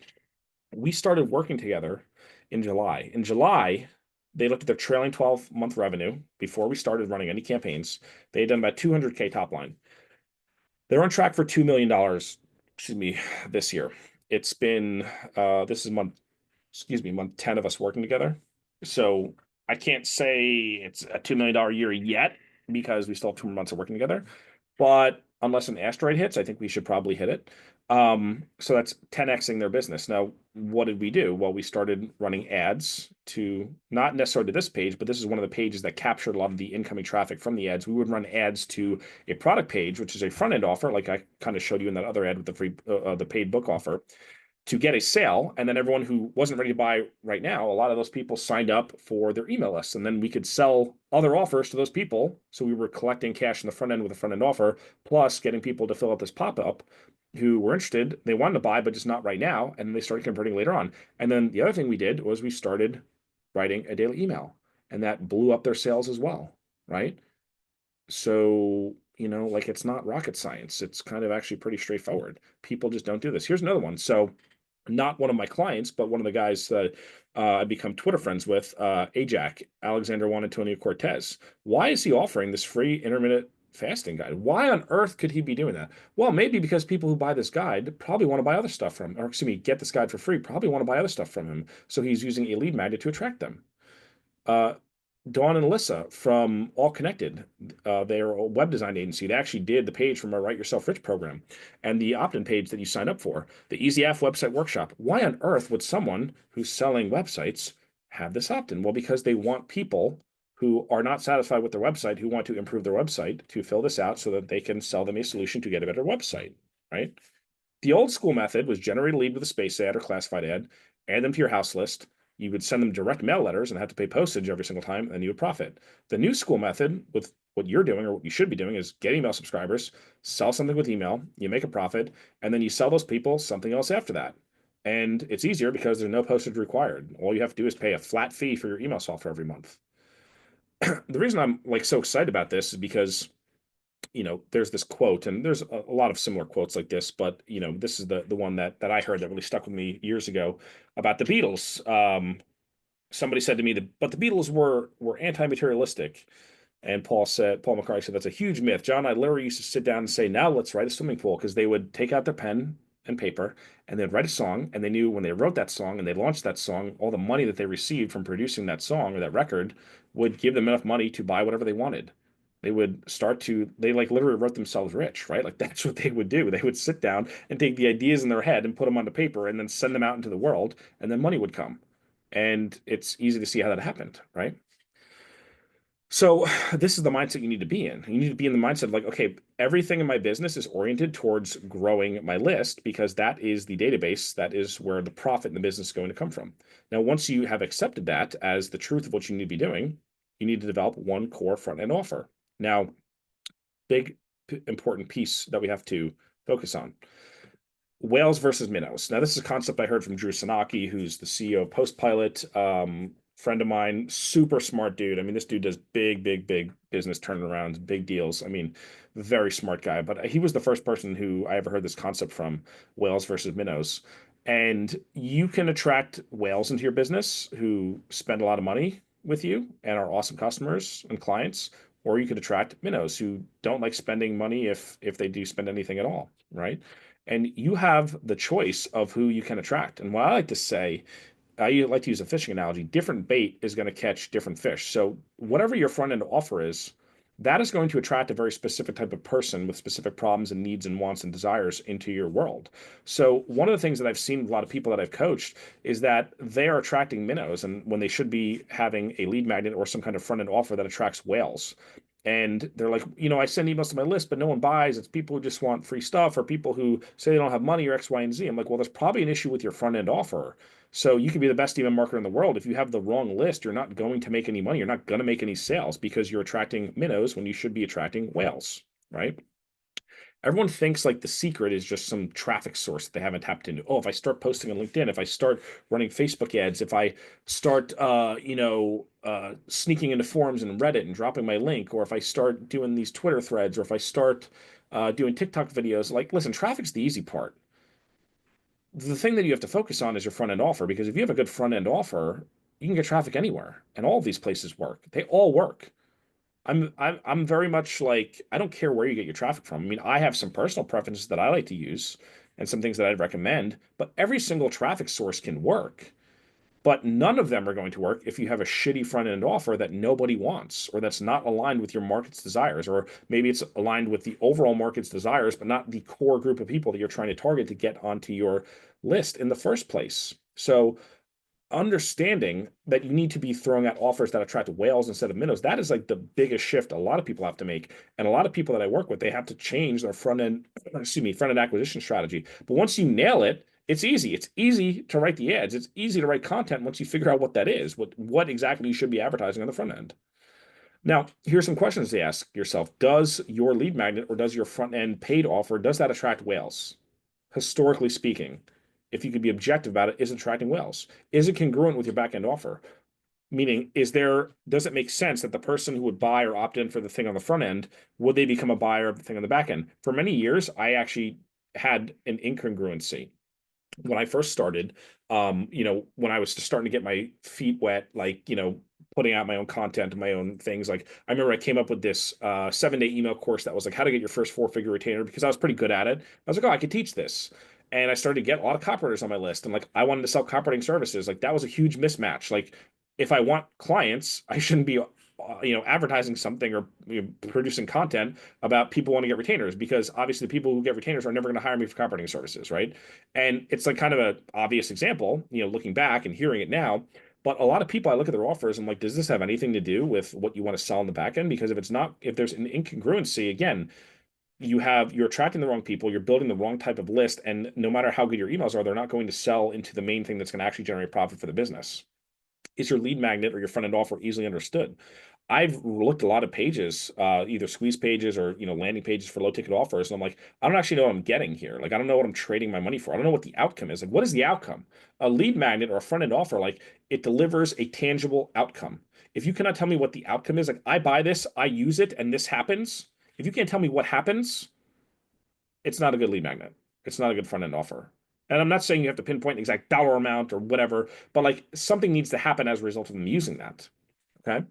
We started working together in July. In July, they looked at their trailing 12-month revenue before we started running any campaigns. They had done about 200K top line. They're on track for $2 million, this year. It's been, this is month 10 of us working together. So I can't say it's a $2 million year yet because we still have 2 more months of working together. But unless an asteroid hits, I think we should probably hit it. So that's 10xing their business. Now, what did we do? Well, we started running ads to not necessarily to this page, but this is one of the pages that captured a lot of the incoming traffic from the ads. We would run ads to a product page, which is a front end offer, like I kind of showed you in that other ad with the free, the paid book offer, to get a sale. And then everyone who wasn't ready to buy right now, a lot of those people signed up for their email list. And then we could sell other offers to those people. So we were collecting cash in the front end with a front end offer, plus getting people to fill out this pop-up who were interested. They wanted to buy, but just not right now. And they started converting later on. And then the other thing we did was we started writing a daily email, and that blew up their sales as well, right? So, like it's not rocket science. It's kind of actually pretty straightforward. People just don't do this. Here's another one. So not one of my clients, but one of the guys that I've become Twitter friends with, Ajax, Alexander Juan Antonio Cortez. Why is he offering this free intermittent fasting guide? Why on earth could he be doing that? Well, maybe because people who buy this guide probably want to buy other stuff from, or excuse me, get this guide for free, probably want to buy other stuff from him. So he's using a lead magnet to attract them. Uh, Dawn and Alyssa from All Connected, they're a web design agency. They actually did the page from our Write Yourself Rich program and the opt-in page that you sign up for, the Easy AF website workshop. Why on earth would someone who's selling websites have this opt-in? Well, because they want people who are not satisfied with their website, who want to improve their website, to fill this out so that they can sell them a solution to get a better website, right? The old school method was generate a lead with a space ad or classified ad, add them to your house list. You would send them direct mail letters and have to pay postage every single time, and you would profit. The new school method, with what you're doing or what you should be doing, is get email subscribers, sell something with email, you make a profit, and then you sell those people something else after that. And it's easier because there's no postage required. All you have to do is pay a flat fee for your email software every month. The reason I'm like so excited about this is because there's this quote, and there's a lot of similar quotes like this, but this is the one that I heard that really stuck with me years ago about the Beatles. Somebody said to me that, but the Beatles were anti-materialistic. And Paul McCartney said, that's a huge myth. John and I literally used to sit down and say, now let's write a swimming pool, because they would take out their pen and paper and they'd write a song. And they knew when they wrote that song and they launched that song, all the money that they received from producing that song or that record would give them enough money to buy whatever they wanted. They like literally wrote themselves rich, right? Like that's what they would do. They would sit down and take the ideas in their head and put them onto paper and then send them out into the world, and then money would come. And it's easy to see how that happened, right? So this is the mindset you need to be in. You need to be in the mindset of like, okay, everything in my business is oriented towards growing my list because that is the database, that is where the profit in the business is going to come from. Now, once you have accepted that as the truth of what you need to be doing, you need to develop one core front end offer. Now, big important piece that we have to focus on. Whales versus minnows. Now, this is a concept I heard from Drew Sanaki, who's the CEO of Postpilot, friend of mine, super smart dude. I mean, this dude does big business turnarounds, big deals. I mean, very smart guy. But he was the first person who I ever heard this concept from, whales versus minnows. And you can attract whales into your business who spend a lot of money with you and are awesome customers and clients, or you could attract minnows who don't like spending money if they do spend anything at all, right? And you have the choice of who you can attract. And what I like to say, I like to use a fishing analogy, different bait is going to catch different fish. So whatever your front end offer is, that is going to attract a very specific type of person with specific problems and needs and wants and desires into your world. So one of the things that I've seen with a lot of people that I've coached is that they are attracting minnows, and when they should be having a lead magnet or some kind of front end offer that attracts whales. And they're like, I send emails to my list, but no one buys. It's people who just want free stuff or people who say they don't have money or X, Y, and Z. I'm like, well, there's probably an issue with your front end offer. So you can be the best email marketer in the world. If you have the wrong list, you're not going to make any money. You're not going to make any sales because you're attracting minnows when you should be attracting whales, right? Everyone thinks like the secret is just some traffic source that they haven't tapped into. Oh, if I start posting on LinkedIn, if I start running Facebook ads, if I start, sneaking into forums and Reddit and dropping my link, or if I start doing these Twitter threads, or if I start doing TikTok videos, like, listen, traffic's the easy part. The thing that you have to focus on is your front end offer, because if you have a good front end offer, you can get traffic anywhere, and all of these places work. They all work. I'm very much like, I don't care where you get your traffic from. I mean, I have some personal preferences that I like to use and some things that I'd recommend, but every single traffic source can work. But none of them are going to work if you have a shitty front end offer that nobody wants, or that's not aligned with your market's desires, or maybe it's aligned with the overall market's desires, but not the core group of people that you're trying to target to get onto your list in the first place. So understanding that you need to be throwing out offers that attract whales instead of minnows, that is like the biggest shift a lot of people have to make. And a lot of people that I work with, they have to change their front end acquisition strategy. But once you nail it, it's easy. It's easy to write the ads. It's easy to write content once you figure out what that is, what exactly you should be advertising on the front end. Now, here's some questions to ask yourself. Does your lead magnet or does your front end paid offer, does that attract whales? Historically speaking, if you could be objective about it, is it attracting whales? Is it congruent with your back end offer? Meaning, does it make sense that the person who would buy or opt in for the thing on the front end, would they become a buyer of the thing on the back end? For many years, I actually had an incongruency. when I first started, when I was just starting to get my feet wet, like, putting out my own content and my own things, like I remember I came up with this 7-day email course that was like how to get your first 4-figure retainer because I was pretty good at it. I was like, oh, I could teach this. And I started to get a lot of copywriters on my list. And like I wanted to sell copywriting services. Like that was a huge mismatch. Like if I want clients, I shouldn't be advertising something or producing content about people want to get retainers because obviously the people who get retainers are never going to hire me for copywriting services, right? And it's like kind of an obvious example, looking back and hearing it now. But a lot of people, I look at their offers, I'm like, does this have anything to do with what you want to sell in the back end? Because if it's not, if there's an incongruency, again, you're attracting the wrong people, you're building the wrong type of list, and no matter how good your emails are, they're not going to sell into the main thing that's going to actually generate profit for the business. Is your lead magnet or your front end offer easily understood? I've looked a lot of pages, either squeeze pages or landing pages for low ticket offers, and I'm like, I don't actually know what I'm getting here. Like, I don't know what I'm trading my money for. I don't know what the outcome is. Like, what is the outcome? A lead magnet or a front end offer, like it delivers a tangible outcome. If you cannot tell me what the outcome is, like I buy this, I use it, and this happens. If you can't tell me what happens, it's not a good lead magnet. It's not a good front end offer. And I'm not saying you have to pinpoint an exact dollar amount or whatever, but like something needs to happen as a result of them using that. Okay.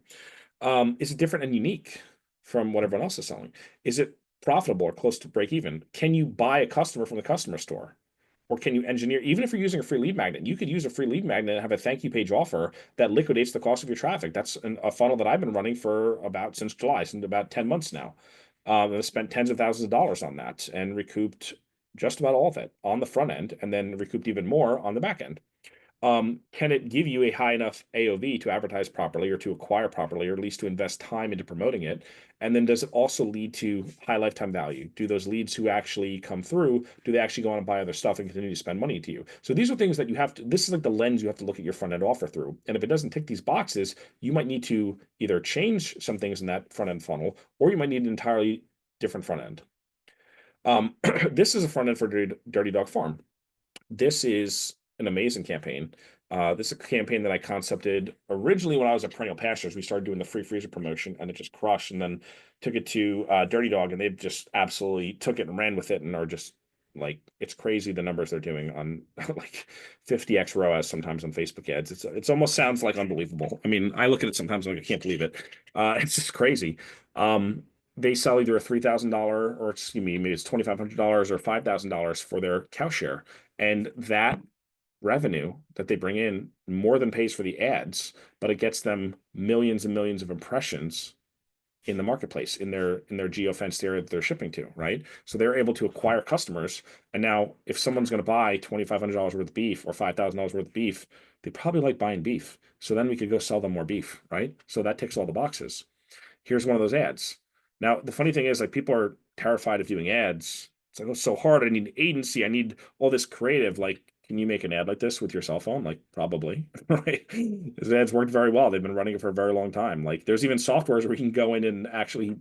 Is it different and unique from what everyone else is selling? Is it profitable or close to break even? Can you buy a customer from the customer store? Or can you engineer, even if you're using a free lead magnet, you could use a free lead magnet and have a thank you page offer that liquidates the cost of your traffic. That's a funnel that I've been running for since July, since about 10 months now. I've spent tens of thousands of dollars on that and recouped just about all of it on the front end and then recouped even more on the back end. Can it give you a high enough AOV to advertise properly or to acquire properly, or at least to invest time into promoting it? And then does it also lead to high lifetime value? Do those leads who actually come through, do they actually go on and buy other stuff and continue to spend money to you? So these are things that you have to, this is like the lens you have to look at your front end offer through. And if it doesn't tick these boxes, you might need to either change some things in that front end funnel, or you might need an entirely different front end. This is a front end for Dirty Dog Farm. This is an amazing campaign. This is a campaign that I concepted originally when I was at Perennial Pastures. We started doing the free freezer promotion and it just crushed, and then took it to Dirty Dog, and they just absolutely took it and ran with it and are just like, it's crazy the numbers they're doing on like 50x ROAS sometimes on Facebook ads. It's almost sounds like unbelievable. I mean, I look at it sometimes like I can't believe it. It's just crazy. They sell either a $3,000 or excuse me, maybe it's $2,500 or $5,000 for their cow share. And that revenue that they bring in more than pays for the ads, but it gets them millions and millions of impressions in the marketplace in their geofenced area that they're shipping to, right? So they're able to acquire customers. And now if someone's going to buy $2,500 worth of beef or $5,000 worth of beef, they probably like buying beef. So then we could go sell them more beef, right? So that ticks all the boxes. Here's one of those ads. Now, the funny thing is, like, people are terrified of doing ads. It's like, oh, it's so hard. I need an agency. I need all this creative. Like, can you make an ad like this with your cell phone? Like, probably, right? This ad's worked very well. They've been running it for a very long time. Like, there's even softwares where you can go in and actually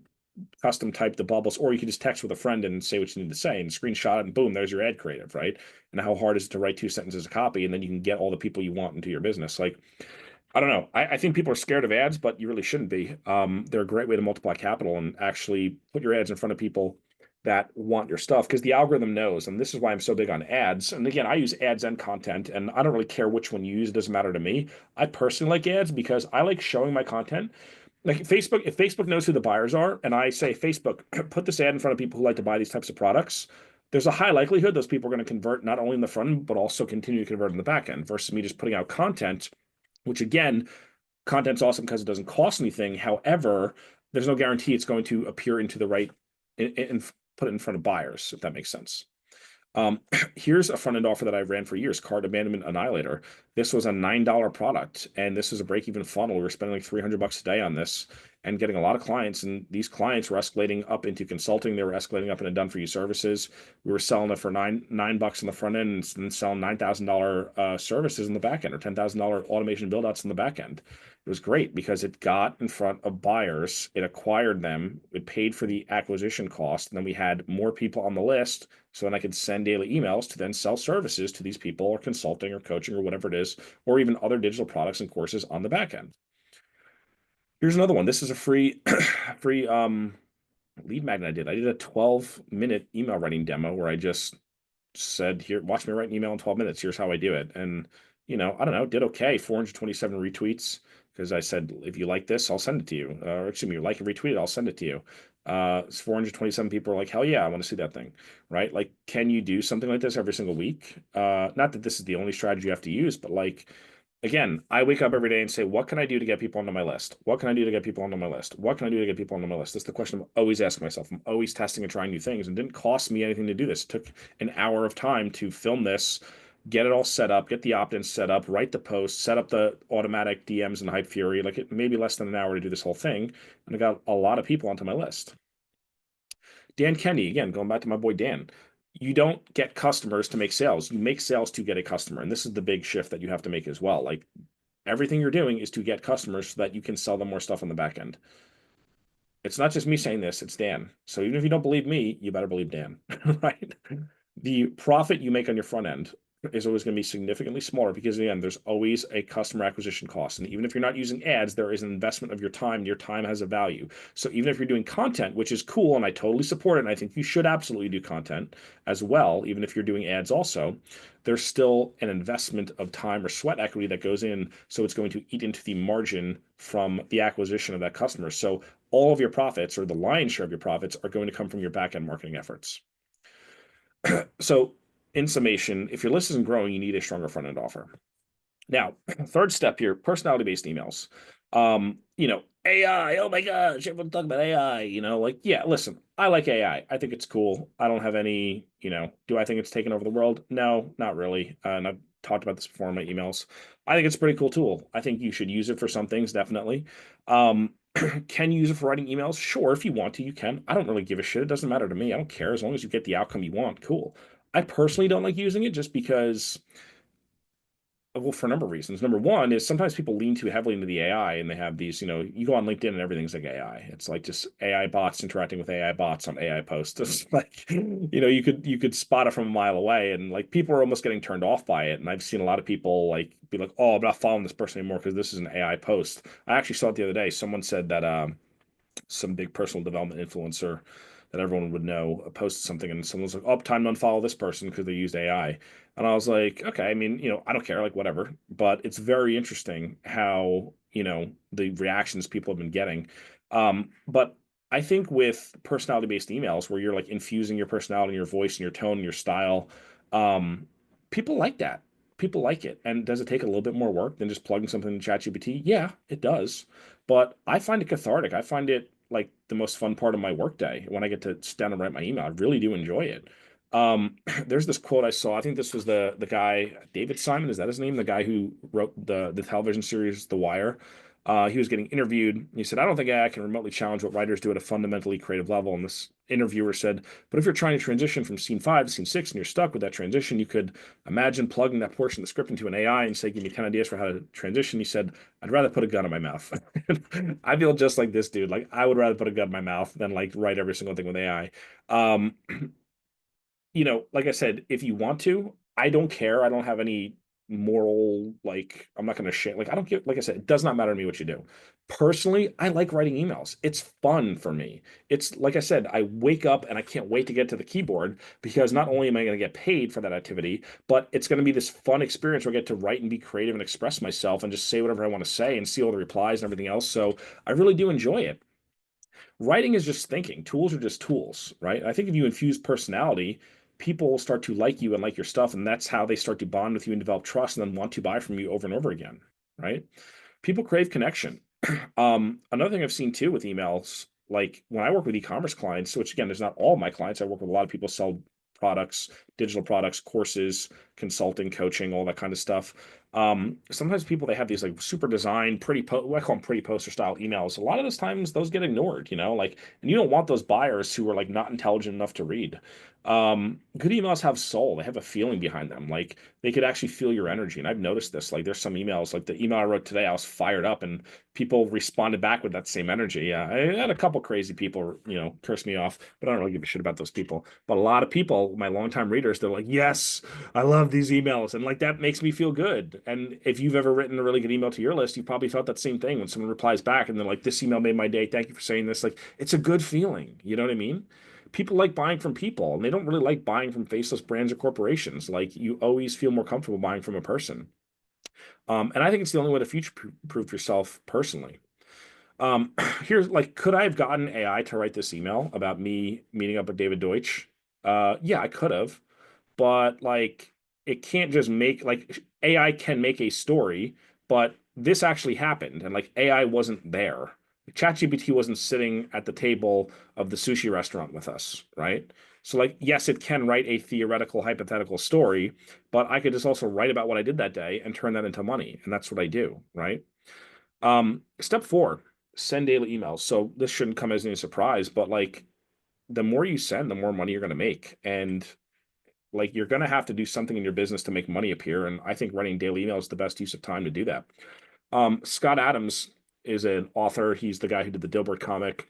custom type the bubbles, or you can just text with a friend and say what you need to say and screenshot it, and boom, there's your ad creative, right? And how hard is it to write 2 sentences of copy, and then you can get all the people you want into your business? Like, I don't know. I think people are scared of ads, but you really shouldn't be. They're a great way to multiply capital and actually put your ads in front of people that want your stuff, because the algorithm knows. And this is why I'm so big on ads. And again, I use ads and content, and I don't really care which one you use. It doesn't matter to me. I personally like ads because I like showing my content. Like Facebook, if Facebook knows who the buyers are, and I say, Facebook, put this ad in front of people who like to buy these types of products, there's a high likelihood those people are going to convert not only in the front end, but also continue to convert in the back end versus me just putting out content, which again, content's awesome because it doesn't cost anything. However, there's no guarantee it's going to appear into the right and put it in front of buyers, if that makes sense. Here's a front end offer that I ran for years, Cart Abandonment Annihilator. This was a $9 product, and this is a break even funnel. We were spending like $300 a day on this and getting a lot of clients. And these clients were escalating up into consulting. They were escalating up into done for you services. We were selling it for nine bucks on the front end and then selling $9,000 services in the back end, or $10,000 automation build outs in the back end. It was great because it got in front of buyers, it acquired them, it paid for the acquisition cost, and then we had more people on the list. So then I could send daily emails to then sell services to these people, or consulting or coaching or whatever it is, or even other digital products and courses on the back end. Here's another one. This is a free free lead magnet I did. I did a 12-minute email writing demo where I just said, here, watch me write an email in 12 minutes. Here's how I do it. And, I don't know, did okay. 427 retweets because I said, if you like this, I'll send it to you. Or excuse me, you like and retweet it, I'll send it to you. 427 people are like, hell yeah, I want to see that thing, right? Like, can you do something like this every single week? Not that this is the only strategy you have to use, but like, again, I wake up every day and say, what can I do to get people onto my list? What can I do to get people onto my list? What can I do to get people onto my list? That's the question I'm always asking myself. I'm always testing and trying new things. And it didn't cost me anything to do this. It took an hour of time to film this, get it all set up, get the opt-ins set up, write the post, set up the automatic DMs and Hype Fury. Like it maybe less than an hour to do this whole thing. And I got a lot of people onto my list. Dan Kenny, again, going back to my boy Dan, you don't get customers to make sales. You make sales to get a customer. And this is the big shift that you have to make as well. Like everything you're doing is to get customers so that you can sell them more stuff on the back end. It's not just me saying this, it's Dan. So even if you don't believe me, you better believe Dan, right? The profit you make on your front end is always going to be significantly smaller because, again, there's always a customer acquisition cost. And even if you're not using ads, there is an investment of your time. Your time has a value. So even if you're doing content, which is cool, and I totally support it, and I think you should absolutely do content as well, even if you're doing ads also, there's still an investment of time or sweat equity that goes in. So it's going to eat into the margin from the acquisition of that customer. So all of your profits or the lion's share of your profits are going to come from your back end marketing efforts. So in summation, if your list isn't growing, you need a stronger front end offer. Now, third step here, personality-based emails. AI, oh my gosh, everyone talking about AI, like, yeah, listen, I like AI. I think it's cool. I don't have any, do I think it's taken over the world? No, not really. And I've talked about this before in my emails. I think it's a pretty cool tool. I think you should use it for some things, definitely. Can you use it for writing emails? Sure, if you want to, you can. I don't really give a shit. It doesn't matter to me. I don't care. As long as you get the outcome you want, cool. I personally don't like using it just because, well, for a number of reasons. Number one is sometimes people lean too heavily into the AI and they have these, you go on LinkedIn and everything's like AI. It's like just AI bots interacting with AI bots on AI posts. It's like, you could spot it from a mile away and like people are almost getting turned off by it. And I've seen a lot of people like be like, oh, I'm not following this person anymore because this is an AI post. I actually saw it the other day. Someone said that some big personal development influencer that everyone would know posted something and someone was like, oh, time to unfollow this person because they used AI. And I was like, okay, I mean, I don't care, like whatever. But it's very interesting how, the reactions people have been getting. But I think with personality-based emails where you're like infusing your personality and your voice and your tone and your style, people like that. People like it. And does it take a little bit more work than just plugging something in ChatGPT? Yeah, it does. But I find it cathartic. I find it like the most fun part of my workday when I get to sit down and write my email. I really do enjoy it. There's this quote I saw. I think this was the guy, David Simon, is that his name? The guy who wrote the television series The Wire. He was getting interviewed. He said, I don't think AI can remotely challenge what writers do at a fundamentally creative level. And this interviewer said, but if you're trying to transition from scene 5 to scene 6 and you're stuck with that transition, you could imagine plugging that portion of the script into an AI and say, give me 10 ideas for how to transition. He said, I'd rather put a gun in my mouth. I feel just like this dude. Like I would rather put a gun in my mouth than like write every single thing with AI. Um, like I said, if you want to, I don't care. I don't have any moral, like, I'm not going to share. Like, I don't get, like I said, it does not matter to me what you do. Personally, I like writing emails. It's fun for me. It's like I said, I wake up and I can't wait to get to the keyboard because not only am I going to get paid for that activity, but it's going to be this fun experience where I get to write and be creative and express myself and just say whatever I want to say and see all the replies and everything else. So I really do enjoy it. Writing is just thinking. Tools are just tools, right? I think if you infuse personality, people will start to like you and like your stuff, and that's how they start to bond with you and develop trust and then want to buy from you over and over again, right? People crave connection. Another thing I've seen too with emails, like when I work with e-commerce clients, which again, there's not all my clients. I work with a lot of people sell products, digital products, courses, consulting, coaching, all that kind of stuff. Sometimes people they have these like super designed, I call them pretty poster style emails. A lot of those times those get ignored, like, and you don't want those buyers who are like not intelligent enough to read. Good emails have soul. They have a feeling behind them. Like they could actually feel your energy. And I've noticed this. Like there's some emails, like the email I wrote today, I was fired up and people responded back with that same energy. Yeah, I had a couple crazy people, curse me off, but I don't really give a shit about those people. But a lot of people, my longtime readers, they're like, yes, I love these emails. And like that makes me feel good. And if you've ever written a really good email to your list, you probably felt that same thing when someone replies back and they're like, this email made my day. Thank you for saying this. Like it's a good feeling. You know what I mean? people like buying from people, and they don't really like buying from faceless brands or corporations. Like you always feel more comfortable buying from a person. And I think it's the only way to future-proof yourself personally. Um, Here's like, could I have gotten AI to write this email about me meeting up with David Deutsch? Yeah, I could have, but like, it can't just make like AI can make a story, but this actually happened, and like AI wasn't there. ChatGPT wasn't sitting at the table of the sushi restaurant with us, right? So like, yes, it can write a theoretical, hypothetical story, but I could just also write about what I did that day and turn that into money, and that's what I do, right? Step four, send daily emails. So this shouldn't come as any surprise, but like the more you send, the more money you're going to make. And like you're going to have to do something in your business to make money appear. And I think writing daily email is the best use of time to do that. Scott Adams is an author. He's the guy who did the Dilbert comic.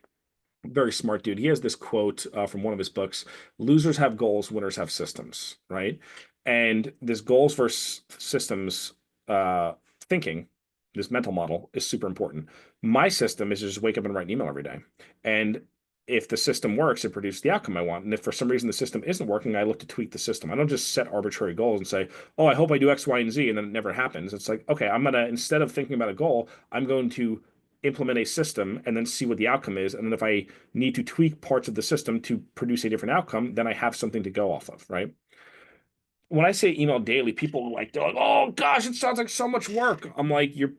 Very smart dude. He has this quote from one of his books: losers have goals, winners have systems, right? And this goals versus systems uh, thinking, this mental model is super important. My system is to just wake up and write an email every day. And if the system works, it produces the outcome I want. And if for some reason the system isn't working, I look to tweak the system. I don't just set arbitrary goals and say, oh, I hope I do X, Y, and Z, and then it never happens. It's like, okay, I'm gonna, instead of thinking about a goal, I'm going to implement a system and then see what the outcome is. And then if I need to tweak parts of the system to produce a different outcome, then I have something to go off of, right? When I say email daily, people are like, they're like, oh gosh, it sounds like so much work. I'm like, you're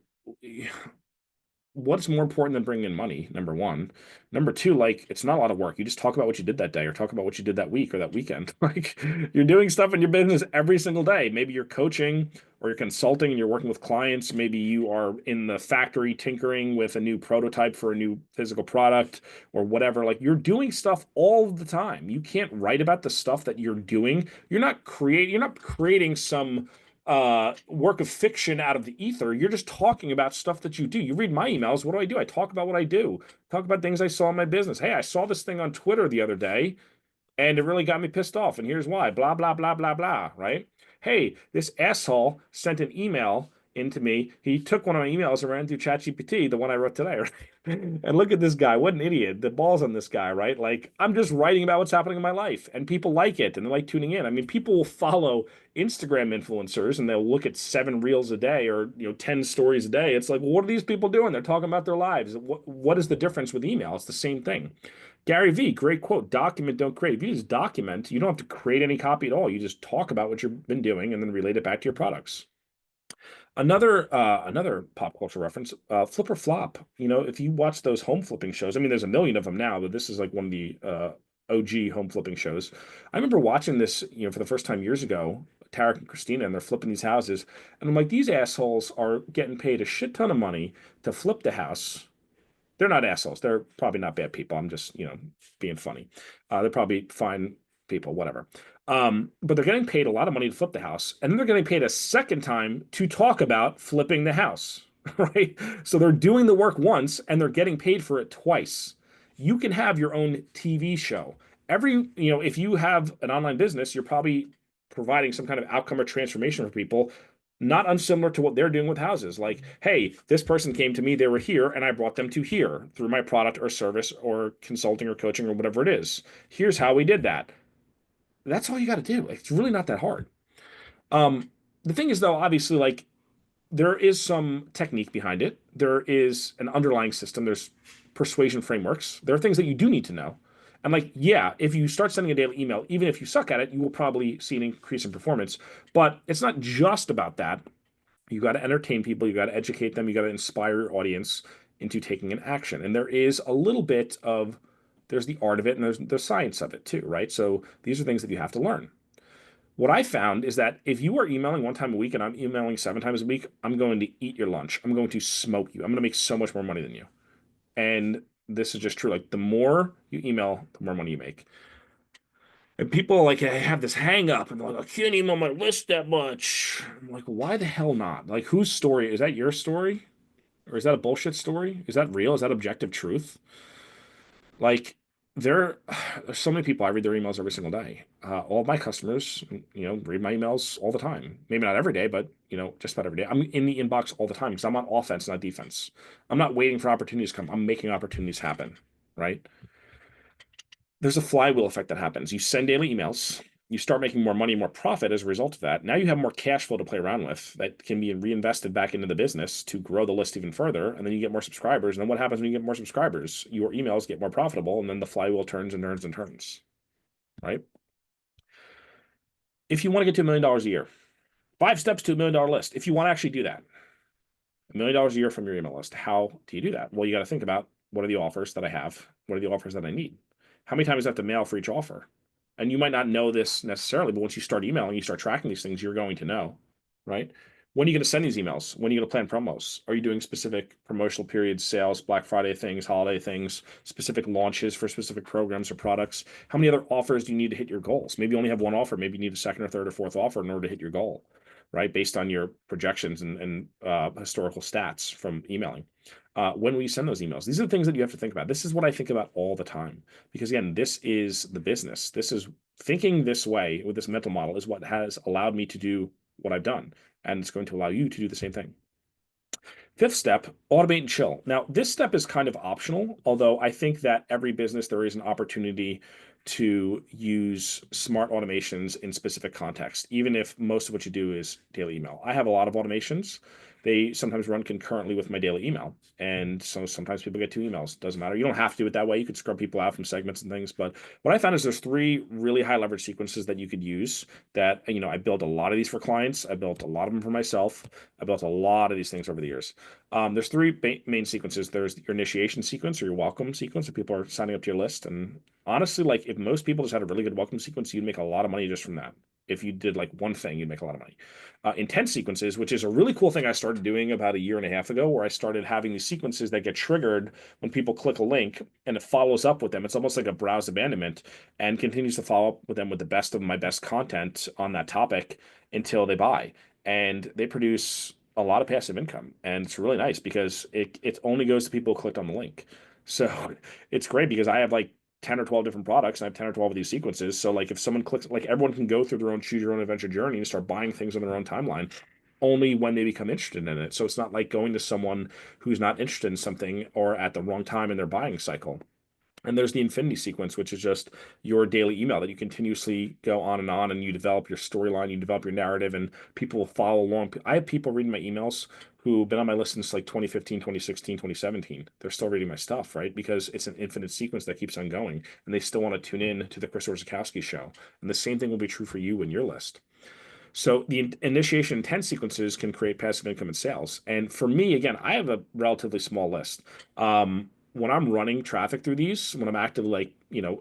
what's more important than bringing in money? Number one. Number two, like it's not a lot of work. You just talk about what you did that day or talk about what you did that week or that weekend. Like you're doing stuff in your business every single day. Maybe you're coaching or you're consulting and you're working with clients. Maybe you are in the factory tinkering with a new prototype for a new physical product or whatever. Like you're doing stuff all the time. You can't write about the stuff that you're doing. You're not creating some work of fiction out of the ether. You're just talking about stuff that you do. You read my emails. What do? I talk about what I do. Talk about things I saw in my business. Hey, I saw this thing on Twitter the other day and it really got me pissed off. And here's why. Blah, blah, blah, blah, blah. Right? Hey, this asshole sent an email into me. He took one of my emails and ran through ChatGPT, the one I wrote today. Right? And look at this guy. What an idiot. The ball's on this guy, right? Like, I'm just writing about what's happening in my life, and people like it and they like tuning in. I mean, people will follow Instagram influencers and they'll look at 7 reels a day or 10 stories a day. It's like, well, what are these people doing? They're talking about their lives. What is the difference with email? It's the same thing. Gary V, great quote. Document, don't create. If you just document, you don't have to create any copy at all. You just talk about what you've been doing and then relate it back to your products. Another pop culture reference, Flip or Flop. If you watch those home flipping shows, I mean, there's a million of them now, but this is like one of the OG home flipping shows. I remember watching this, for the first time years ago, Tarek and Christina, and they're flipping these houses, and I'm like, these assholes are getting paid a shit ton of money to flip the house. They're not assholes. They're probably not bad people. I'm just, being funny. They're probably fine people, whatever. But they're getting paid a lot of money to flip the house, and then they're getting paid a second time to talk about flipping the house, right? So they're doing the work once and they're getting paid for it twice. You can have your own TV show. If you have an online business, you're probably providing some kind of outcome or transformation for people, not unsimilar to what they're doing with houses. Like, hey, this person came to me, they were here, and I brought them to here through my product or service or consulting or coaching or whatever it is. Here's how we did that. That's all you got to do. It's really not that hard. Um, the thing is, though, obviously, like there is some technique behind it. There is an underlying system. There's persuasion frameworks. There are things that you do need to know. And like, yeah, if you start sending a daily email, even if you suck at it, you will probably see an increase in performance. But it's not just about that. You got to entertain people. You got to educate them. You got to inspire your audience into taking an action. And there is a little bit of there's the art of it and there's the science of it too, right? So these are things that you have to learn. What I found is that if you are emailing 1 time a week and I'm emailing 7 times a week, I'm going to eat your lunch. I'm going to smoke you. I'm going to make so much more money than you. And this is just true. Like the more you email, the more money you make. And people like have this hang up and they're like, I can't email my list that much. I'm like, why the hell not? Like, whose story? Is that your story? Or is that a bullshit story? Is that real? Is that objective truth? Like, there, there's so many people. I read their emails every single day. All of my customers, read my emails all the time. Maybe not every day, but just about every day. I'm in the inbox all the time because I'm on offense, not defense. I'm not waiting for opportunities to come. I'm making opportunities happen, right? there's a flywheel effect that happens. You send daily emails, you start making more money, more profit as a result of that. Now you have more cash flow to play around with that can be reinvested back into the business to grow the list even further. And then you get more subscribers. And then what happens when you get more subscribers? Your emails get more profitable, and then the flywheel turns and turns and turns, right? If you want to get to $1 million a year, 5 steps to $1 million list. If you want to actually do that, $1 million a year from your email list, how do you do that? Well, you got to think about, what are the offers that I have? What are the offers that I need? How many times do I have to mail for each offer? And you might not know this necessarily, but once you start emailing, you start tracking these things, you're going to know, right? When are you going to send these emails? When are you going to plan promos? Are you doing specific promotional periods, sales, Black Friday things, holiday things, specific launches for specific programs or products? How many other offers do you need to hit your goals? Maybe you only have one offer. Maybe you need a second or third or fourth offer in order to hit your goal, right? Based on your projections and historical stats from emailing. When will you send those emails? These are the things that you have to think about. This is what I think about all the time, because again, this is the business. This is thinking this way with this mental model is what has allowed me to do what I've done. And it's going to allow you to do the same thing. Fifth step, automate and chill. Now, this step is kind of optional, although I think that every business, there is an opportunity to use smart automations in specific contexts, even if most of what you do is daily email. I have a lot of automations. They sometimes run concurrently with my daily email. And so sometimes people get 2 emails. Doesn't matter. You don't have to do it that way. You could scrub people out from segments and things. But what I found is there's 3 really high leverage sequences that you could use that, I built a lot of these for clients. I built a lot of them for myself. I built a lot of these things over the years. There's 3 main sequences. There's your initiation sequence or your welcome sequence if people are signing up to your list. And honestly, like if most people just had a really good welcome sequence, you'd make a lot of money just from that. If you did like one thing, you'd make a lot of money. Intent sequences, which is a really cool thing I started doing about 1.5 years ago, where I started having these sequences that get triggered when people click a link and it follows up with them. It's almost like a browse abandonment and continues to follow up with them with the best of my best content on that topic until they buy. And they produce a lot of passive income. And it's really nice because it only goes to people who clicked on the link. So it's great because I have like 10 or 12 different products, and I have 10 or 12 of these sequences. So like if someone clicks, like everyone can go through their own choose your own adventure journey and start buying things on their own timeline only when they become interested in it. So it's not like going to someone who's not interested in something or at the wrong time in their buying cycle. And there's the infinity sequence, which is just your daily email that you continuously go on, and you develop your storyline, you develop your narrative, and people will follow along. I have people reading my emails who've been on my list since like 2015, 2016, 2017. They're still reading my stuff, right? Because it's an infinite sequence that keeps on going, and they still want to tune in to the Chris Orzechowski show. And the same thing will be true for you and your list. So the initiation intent sequences can create passive income and sales. And for me, again, I have a relatively small list. When I'm running traffic through these, when I'm actively like,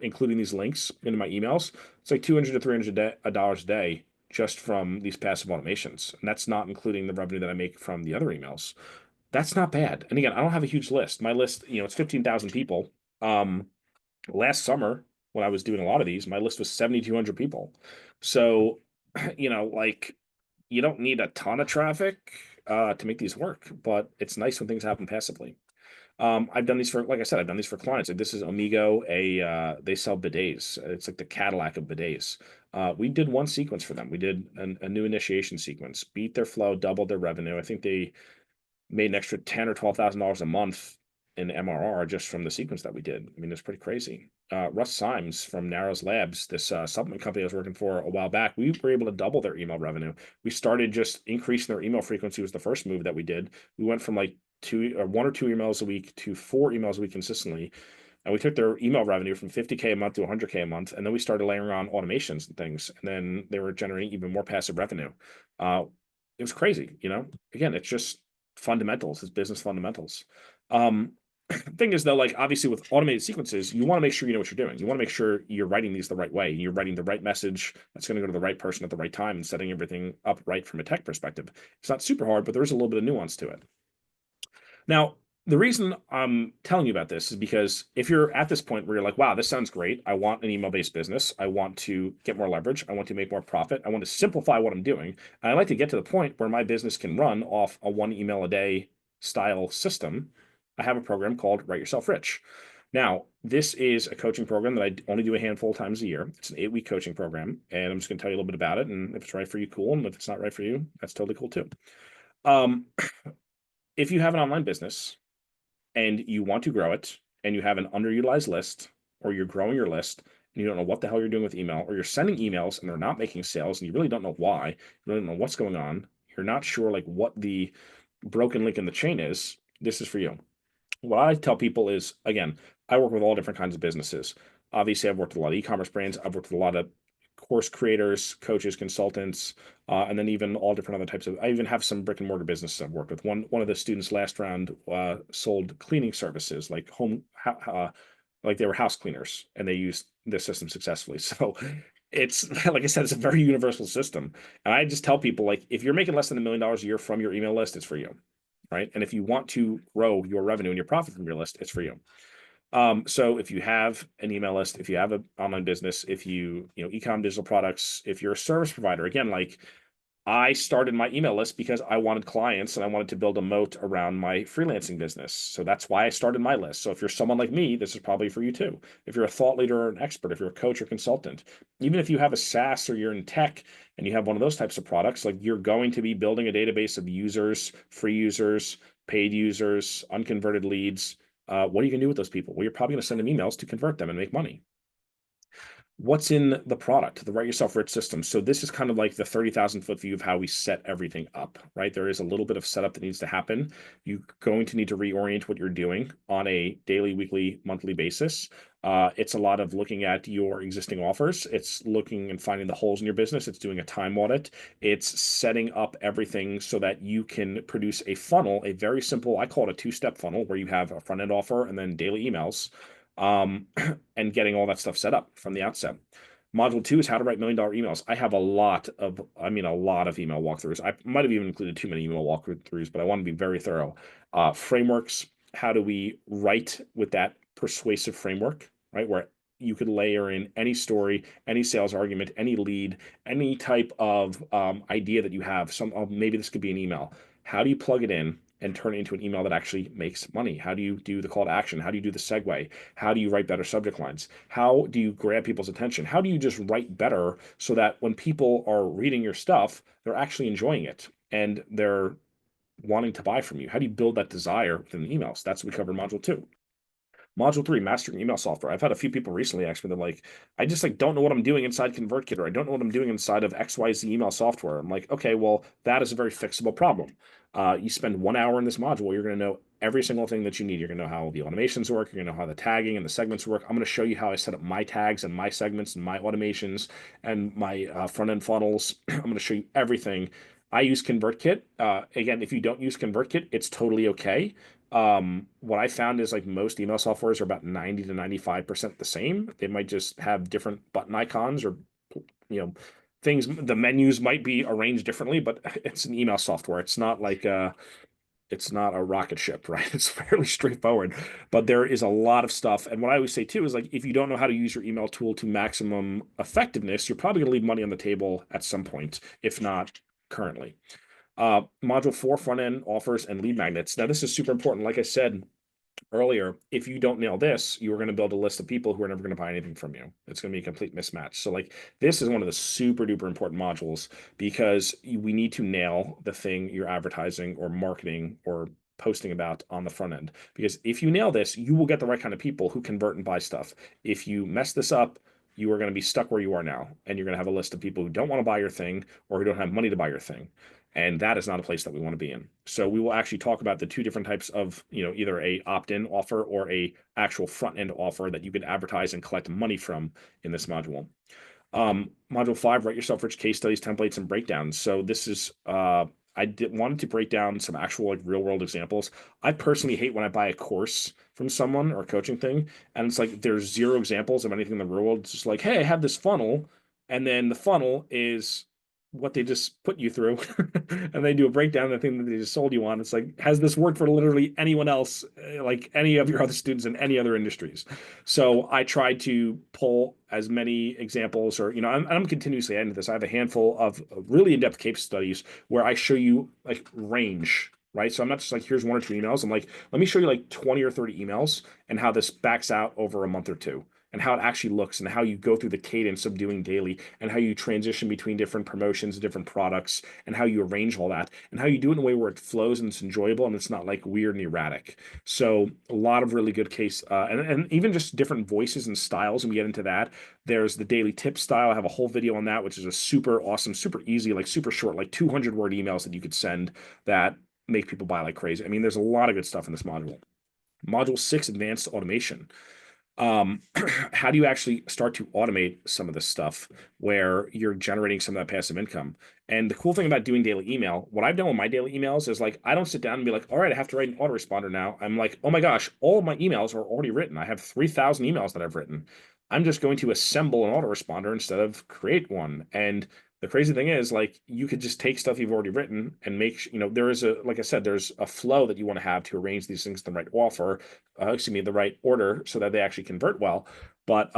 including these links into my emails, it's like $200 to $300 a day just from these passive automations. And that's not including the revenue that I make from the other emails. That's not bad. And again, I don't have a huge list. My list, it's 15,000 people. Last summer, when I was doing a lot of these, my list was 7,200 people. So, like you don't need a ton of traffic to make these work, but it's nice when things happen passively. I've done these for, like I said, I've done these for clients. Like this is Amigo, they sell bidets. It's like the Cadillac of bidets. We did one sequence for them. We did a new initiation sequence, beat their flow, doubled their revenue. I think they made an extra $10,000 or $12,000 a month in MRR just from the sequence that we did. I mean, it's pretty crazy. Russ Symes from Narrows Labs, this supplement company I was working for a while back, we were able to double their email revenue. We started just increasing their email frequency was the first move that we did. We went from like 1 or 2 emails a week to 4 emails a week consistently. And we took their email revenue from 50K a month to 100K a month. And then we started layering on automations and things. And then they were generating even more passive revenue. It was crazy, Again, it's just fundamentals, it's business fundamentals. Thing is though, like obviously with automated sequences, you want to make sure you know what you're doing. You want to make sure you're writing these the right way. You're writing the right message that's going to go to the right person at the right time and setting everything up right from a tech perspective. It's not super hard, but there is a little bit of nuance to it. Now, the reason I'm telling you about this is because if you're at this point where you're like, wow, this sounds great. I want an email-based business. I want to get more leverage. I want to make more profit. I want to simplify what I'm doing. And I'd like to get to the point where my business can run off a 1 email a day style system. I have a program called Write Yourself Rich. Now, this is a coaching program that I only do a handful of times a year. It's an 8-week coaching program, and I'm just going to tell you a little bit about it. And if it's right for you, cool. And if it's not right for you, that's totally cool too. If you have an online business and you want to grow it and you have an underutilized list or you're growing your list and you don't know what the hell you're doing with email, or you're sending emails and they're not making sales and you really don't know why, you really don't know what's going on, you're not sure like what the broken link in the chain is, this is for you. What I tell people is, again, I work with all different kinds of businesses. Obviously, I've worked with a lot of e-commerce brands. I've worked with a lot of course creators, coaches, consultants, and then even all different other types of. I even have some brick and mortar businesses I've worked with. One of the students last round sold cleaning services, like like they were house cleaners, and they used this system successfully. So it's like I said, it's a very universal system. And I just tell people, like, if you're making less than $1 million a year from your email list, it's for you, right? And if you want to grow your revenue and your profit from your list, it's for you. So if you have an email list, if you have an online business, if e-com digital products, if you're a service provider, again, like I started my email list because I wanted clients and I wanted to build a moat around my freelancing business. So that's why I started my list. So if you're someone like me, this is probably for you too. If you're a thought leader or an expert, if you're a coach or consultant, even if you have a SaaS or you're in tech and you have one of those types of products, like you're going to be building a database of users, free users, paid users, unconverted leads. What are you going to do with those people? Well, you're probably going to send them emails to convert them and make money. What's in the product, the Write Yourself Rich system? So this is kind of like the 30,000-foot view of how we set everything up, right? There is a little bit of setup that needs to happen. You're going to need to reorient what you're doing on a daily, weekly, monthly basis. It's a lot of looking at your existing offers. It's looking and finding the holes in your business. It's doing a time audit. It's setting up everything so that you can produce a funnel, a very simple, I call it a two-step funnel, where you have a front-end offer and then daily emails, um, and getting all that stuff set up from the outset. Module 2 is how to write $1 million emails. I have a lot of email walkthroughs. I might have even included too many email walkthroughs, but I want to be very thorough. Frameworks, how do we write with that persuasive framework, right? Where you could layer in any story, any sales argument, any lead, any type of idea that you have. Maybe this could be an email. How do you plug it in and turn it into an email that actually makes money? How do you do the call to action? How do you do the segue? How do you write better subject lines? How do you grab people's attention? How do you just write better so that when people are reading your stuff, they're actually enjoying it and they're wanting to buy from you? How do you build that desire within the emails? That's what we covered in module 2. Module 3, mastering email software. I've had a few people recently ask me, they're like, I just like don't know what I'm doing inside ConvertKit, or I don't know what I'm doing inside of XYZ email software. I'm like, okay, well, that is a very fixable problem. You spend 1 hour in this module, you're going to know every single thing that you need. You're going to know how the automations work. You're going to know how the tagging and the segments work. I'm going to show you how I set up my tags and my segments and my automations and my front-end funnels. I'm going to show you everything. I use ConvertKit. Again, if you don't use ConvertKit, it's totally okay. What I found is like most email softwares are about 90 to 95% the same. They might just have different button icons or, you know, things. The menus might be arranged differently, but it's an email software. It's not a rocket ship, right? It's fairly straightforward, but there is a lot of stuff. And what I always say too is like, if you don't know how to use your email tool to maximum effectiveness, you're probably going to leave money on the table at some point, if not currently. Module 4, front end offers and lead magnets. Now, this is super important. Like I said earlier, if you don't nail this, you are going to build a list of people who are never going to buy anything from you. It's going to be a complete mismatch. So, like, this is one of the super duper important modules because we need to nail the thing you're advertising or marketing or posting about on the front end. Because if you nail this, you will get the right kind of people who convert and buy stuff. If you mess this up, you are going to be stuck where you are now, and you're going to have a list of people who don't want to buy your thing or who don't have money to buy your thing. And that is not a place that we want to be in. So we will actually talk about the two different types of, either a opt-in offer or a actual front-end offer that you can advertise and collect money from in this module. Module 5, write yourself rich case studies, templates, and breakdowns. So this is, wanted to break down some actual like real world examples. I personally hate when I buy a course from someone or a coaching thing, and it's like there's zero examples of anything in the real world. It's just like, hey, I have this funnel, and then the funnel is what they just put you through, and they do a breakdown of the thing that they just sold you on. It's like, has this worked for literally anyone else, like any of your other students in any other industries? So I tried to pull as many examples, or I'm continuously adding to this. I have a handful of really in-depth case studies where I show you like range, right? So I'm not just like, here's 1 or 2 emails. I'm like, let me show you like 20 or 30 emails and how this backs out over a month or two. and how it actually looks and how you go through the cadence of doing daily and how you transition between different promotions, different products, and how you arrange all that and how you do it in a way where it flows and it's enjoyable and it's not like weird and erratic. So a lot of really good case and even just different voices and styles, and we get into that. There's the daily tip style. I have a whole video on that, which is a super awesome, super easy, like super short, like 200 word emails that you could send that make people buy like crazy. I mean, there's a lot of good stuff in this module. Module 6, advanced automation. um, how do you actually start to automate some of this stuff where you're generating some of that passive income? And the cool thing about doing daily email, what I've done with my daily emails is like, I don't sit down and be like, all right, I have to write an autoresponder now. I'm like, oh my gosh, all of my emails are already written. I have 3,000 emails that I've written. I'm just going to assemble an autoresponder instead of create one. And the crazy thing is, like, you could just take stuff you've already written and make, there is a, like I said, there's a flow that you want to have to arrange these things in the right offer, the right order so that they actually convert well. But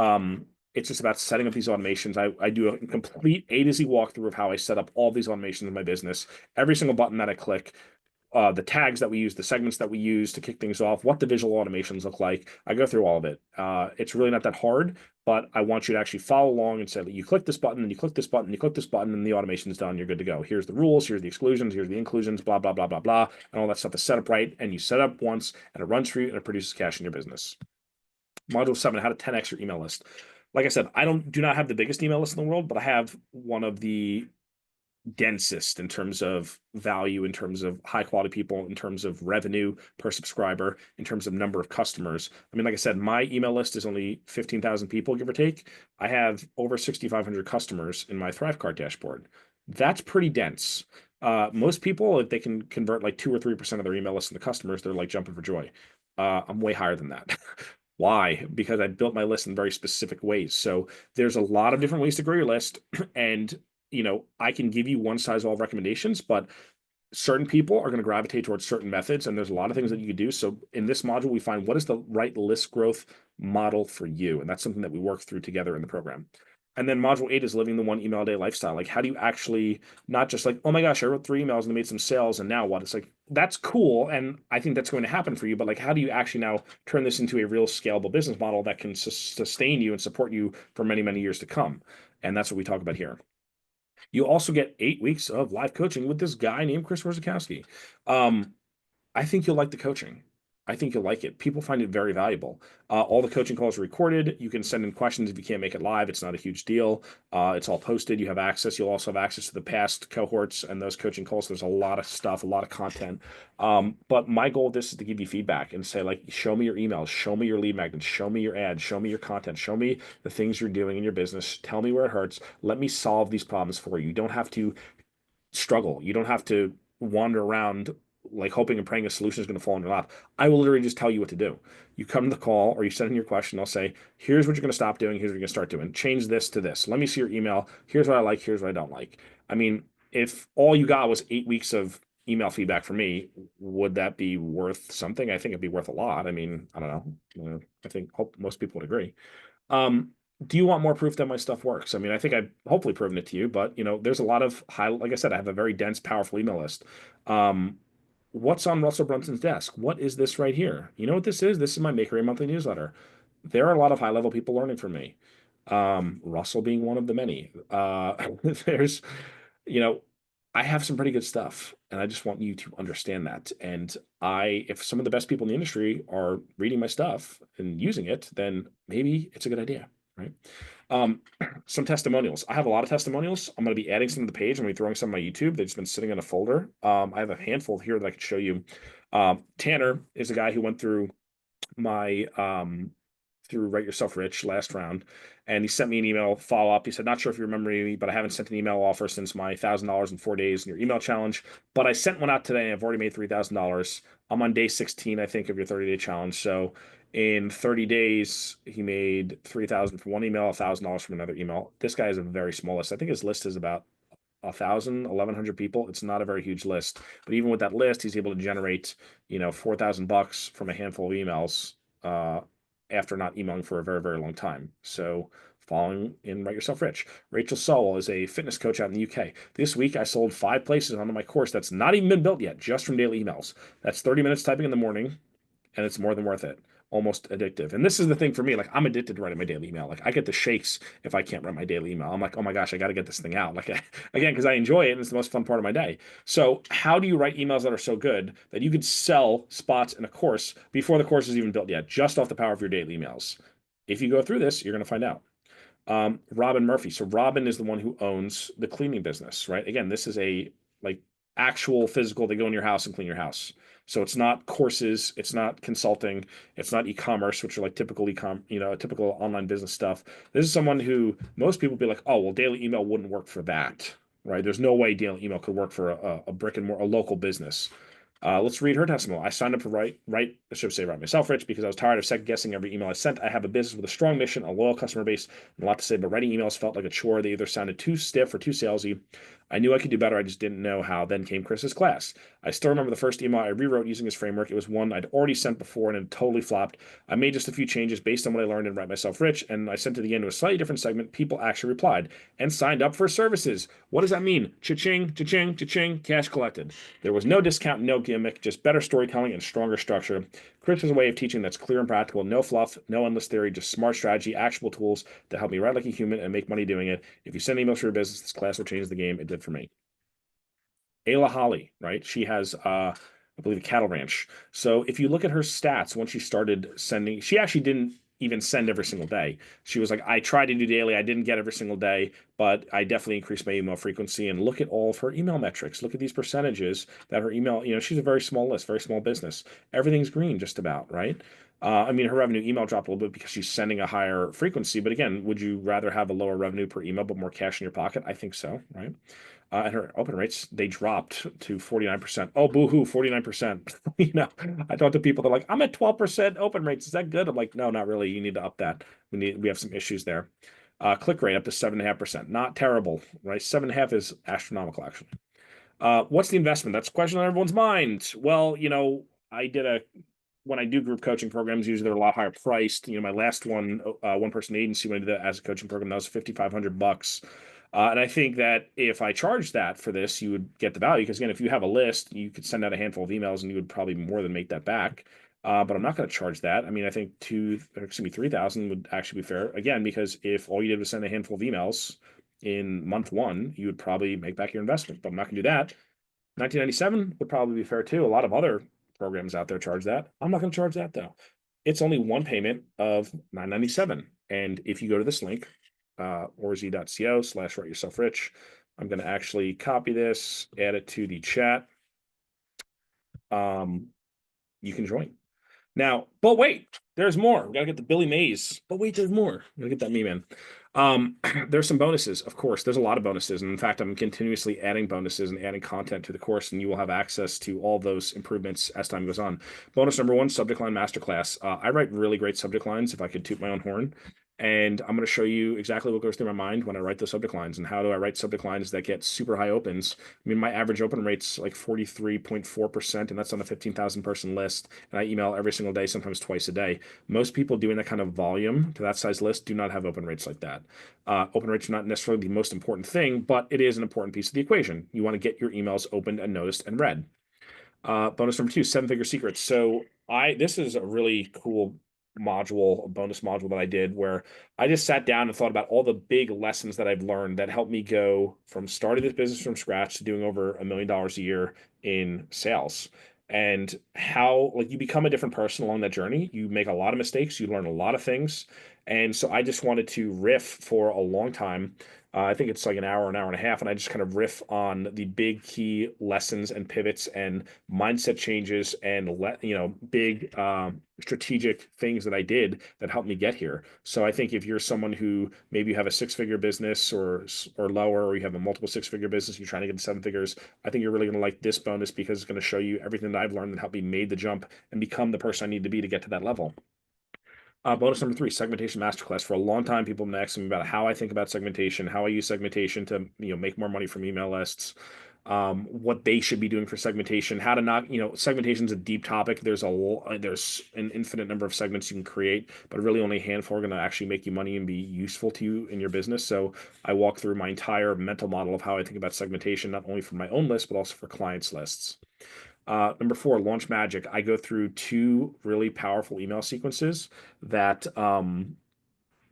it's just about setting up these automations. I do a complete A to Z walkthrough of how I set up all these automations in my business. Every single button that I click, the tags that we use, the segments that we use to kick things off, what the visual automations look like. I go through all of it. It's really not that hard, but I want you to actually follow along and say, you click this button, and you click this button, you click this button, and the automation's done. You're good to go. Here's the rules, here's the exclusions, here's the inclusions, blah, blah, blah, blah, blah. And all that stuff is set up right. And you set up once, and it runs for you, and it produces cash in your business. Module 7, how to 10x your email list. Like I said, I do not have the biggest email list in the world, but I have one of the densest in terms of value, in terms of high quality people, in terms of revenue per subscriber, in terms of number of customers. I mean, like I said, my email list is only 15,000 people, give or take. I have over 6,500 customers in my ThriveCart dashboard. That's pretty dense. Most people, if they can convert like 2 or 3% of their email list into customers, they're like jumping for joy. I'm way higher than that. Why? Because I built my list in very specific ways. So there's a lot of different ways to grow your list. And I can give you one size all recommendations, but certain people are going to gravitate towards certain methods, and there's a lot of things that you can do. So in this module, we find what is the right list growth model for you, and that's something that we work through together in the program. And then module 8 is living the one email a day lifestyle. Like, how do you actually not just like, oh my gosh, I wrote 3 emails and made some sales, and now what? It's like, that's cool, and I think that's going to happen for you. But like, how do you actually now turn this into a real scalable business model that can sustain you and support you for many, many years to come? And that's what we talk about here. You also get 8 weeks of live coaching with this guy named Chris Orzechowski. Um, I think you'll like the coaching. I think you'll like it. People find it very valuable. All the coaching calls are recorded. You can send in questions if you can't make it live. It's not a huge deal. It's all posted. You have access. You'll also have access to the past cohorts and those coaching calls. There's a lot of stuff, a lot of content. But my goal of this is to give you feedback and say, like, show me your emails, show me your lead magnets, show me your ads, show me your content, show me the things you're doing in your business. Tell me where it hurts. Let me solve these problems for you. You don't have to struggle. You don't have to wander around like hoping and praying a solution is going to fall in your lap. I will literally just tell you what to do. You come to the call or you send in your question. I'll say, here's what you're going to stop doing. Here's what you're going to start doing. Change this to this. Let me see your email. Here's what I like. Here's what I don't like. I mean, if all you got was 8 weeks of email feedback from me, would that be worth something? I think it'd be worth a lot. I mean, I don't know. Hope most people would agree. Do you want more proof that my stuff works? I mean, I think I've hopefully proven it to you, but there's a lot of like I said, I have a very dense, powerful email list. What's on Russell Brunson's desk? What is this right here? You know what this is? This is my Maker Monthly newsletter. There are a lot of high level people learning from me. Russell being one of the many. There's, you know, I have some pretty good stuff, and I just want you to understand that. And if some of the best people in the industry are reading my stuff and using it, then maybe it's a good idea, right? Some testimonials. I have a lot of testimonials. I'm going to be adding some to the page. I'm going to be throwing some on my YouTube. They've just been sitting in a folder. I have a handful here that I could show you. Tanner is a guy who went through my through Write Yourself Rich last round, and he sent me an email follow up. He said, "Not sure if you remember me, but I haven't sent an email offer since my $1,000 in 4 days in your email challenge. But I sent one out today, and I've already made $3,000. I'm on day 16, I think, of your 30-day challenge. So in 30 days, he made 3,000 from one email, $1,000 from another email. This guy has a very small list. I think his list is about 1,100 people. It's not a very huge list, but even with that list, he's able to generate, $4,000 from a handful of emails after not emailing for a very, very long time. So following in Write Yourself Rich. Rachel Sowell is a fitness coach out in the UK. This week, I sold 5 places onto my course that's not even been built yet, just from daily emails. That's 30 minutes typing in the morning, and it's more than worth it. almost addictive. And this is the thing for me, like I'm addicted to writing my daily email. Like I get the shakes if I can't write my daily email. I'm like, oh my gosh, I got to get this thing out. Like again, because I enjoy it and it's the most fun part of my day. So how do you write emails that are so good that you could sell spots in a course before the course is even built yet, just off the power of your daily emails? If you go through this, you're going to find out. Robin Murphy. So Robin is the one who owns the cleaning business, right? Again, this is a like actual physical, they go in your house and clean your house. So it's not courses, it's not consulting, it's not e-commerce, which are like typical e-com, typical online business stuff. This is someone who most people be like, oh, well, daily email wouldn't work for that, right? There's no way daily email could work for a brick and mortar, a local business. Let's read her testimonial. I signed up to write, I should say write myself rich because I was tired of second guessing every email I sent. I have a business with a strong mission, a loyal customer base, and a lot to say, but writing emails felt like a chore. They either sounded too stiff or too salesy. I knew I could do better. I just didn't know how. Then came Chris's class. I still remember the first email I rewrote using his framework. It was one I'd already sent before and it totally flopped. I made just a few changes based on what I learned in Write Myself Rich, and I sent it again to a slightly different segment. People actually replied and signed up for services. What does that mean? Cha-ching, cha-ching, cha-ching, cash collected. There was no discount, no gimmick, just better storytelling and stronger structure. Chris was a way of teaching that's clear and practical, no fluff, no endless theory, just smart strategy, actionable tools to help me write like a human and make money doing it. If you send emails for your business, this class will change the game. It did for me. Ayla Holly, right? She has, I believe, a cattle ranch. So if you look at her stats, once she started sending, she actually didn't even send every single day. She was like, I tried to do daily. I didn't get every single day, but I definitely increased my email frequency. And look at all of her email metrics. Look at these percentages that her email, she's a very small list, very small business. Everything's green just about, right? I mean, her revenue email dropped a little bit because she's sending a higher frequency. But again, would you rather have a lower revenue per email but more cash in your pocket? I think so, right? And her open rates, they dropped to 49%. Oh, boo-hoo, 49%. I talk to people, they're like, I'm at 12% open rates. Is that good? I'm like, no, not really. You need to up that. We have some issues there. Click rate up to 7.5%. Not terrible, right? 7.5 is astronomical, actually. What's the investment? That's a question on everyone's mind. Well, when I do group coaching programs, usually they're a lot higher priced. My last one person agency, when I did that as a coaching program, that was $5,500. And I think that if I charged that for this, you would get the value. Because again, if you have a list, you could send out a handful of emails and you would probably more than make that back. But I'm not going to charge that. I mean, I think 3,000 would actually be fair. Again, because if all you did was send a handful of emails in month one, you would probably make back your investment. But I'm not going to do that. 1997 would probably be fair too. A lot of other programs out there charge that. I'm not going to charge that though. It's only one payment of $9.97. And if you go to this link, orz.co/write yourself rich, I'm going to actually copy this, add it to the chat. You can join. Now, but wait, there's more. We gotta get the Billy Mays. But wait, there's more. We gotta get that meme in. There's some bonuses, of course. There's a lot of bonuses. And in fact, I'm continuously adding bonuses and adding content to the course, and you will have access to all those improvements as time goes on. Bonus number one, subject line masterclass. I write really great subject lines, if I could toot my own horn. And I'm going to show you exactly what goes through my mind when I write those subject lines and how do I write subject lines that get super high opens. I mean, my average open rate's like 43.4%, and that's on a 15,000 person list. And I email every single day, sometimes twice a day. Most people doing that kind of volume to that size list do not have open rates like that. Open rates are not necessarily the most important thing, but it is an important piece of the equation. You want to get your emails opened and noticed and read. Bonus number two, seven-figure secrets. So this is a really cool bonus module that I did where I just sat down and thought about all the big lessons that I've learned that helped me go from starting this business from scratch to doing over $1 million a year in sales. And how you become a different person along that journey. You make a lot of mistakes, you learn a lot of things. And so I just wanted to riff for a long time. I think it's like an hour and a half, and I just kind of riff on the big key lessons and pivots and mindset changes and big strategic things that I did that helped me get here. So I think if you're someone who maybe you have a six-figure business or lower, or you have a multiple six-figure business, you're trying to get to seven figures, I think you're really going to like this bonus because it's going to show you everything that I've learned that helped me made the jump and become the person I need to be to get to that level. Bonus number three, segmentation masterclass. For a long time, people have been asking me about how I think about segmentation, how I use segmentation to make more money from email lists, what they should be doing for segmentation, how to not, segmentation is a deep topic. There's an infinite number of segments you can create, but really only a handful are going to actually make you money and be useful to you in your business. So I walk through my entire mental model of how I think about segmentation, not only for my own list, but also for clients' lists. Number four, launch magic. I go through two really powerful email sequences that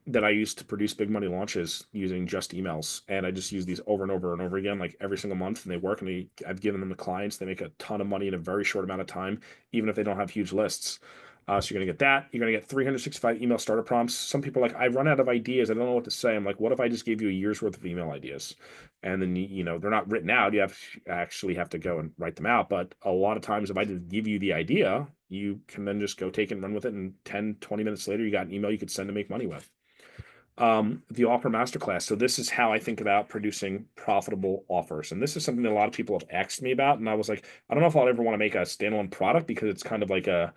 that I use to produce big money launches using just emails. And I just use these over and over and over again, like every single month, and they work. And I've given them to clients. They make a ton of money in a very short amount of time, even if they don't have huge lists. So you're gonna get that. You're gonna get 365 email starter prompts. Some people are like, I run out of ideas. I don't know what to say. I'm like, what if I just gave you a year's worth of email ideas? And then they're not written out. You actually have to go and write them out. But a lot of times, if I just give you the idea, you can then just go take it and run with it. And 10, 20 minutes later, you got an email you could send to make money with. The offer masterclass. So this is how I think about producing profitable offers. And this is something that a lot of people have asked me about. And I was like, I don't know if I'll ever want to make a standalone product because it's kind of like a,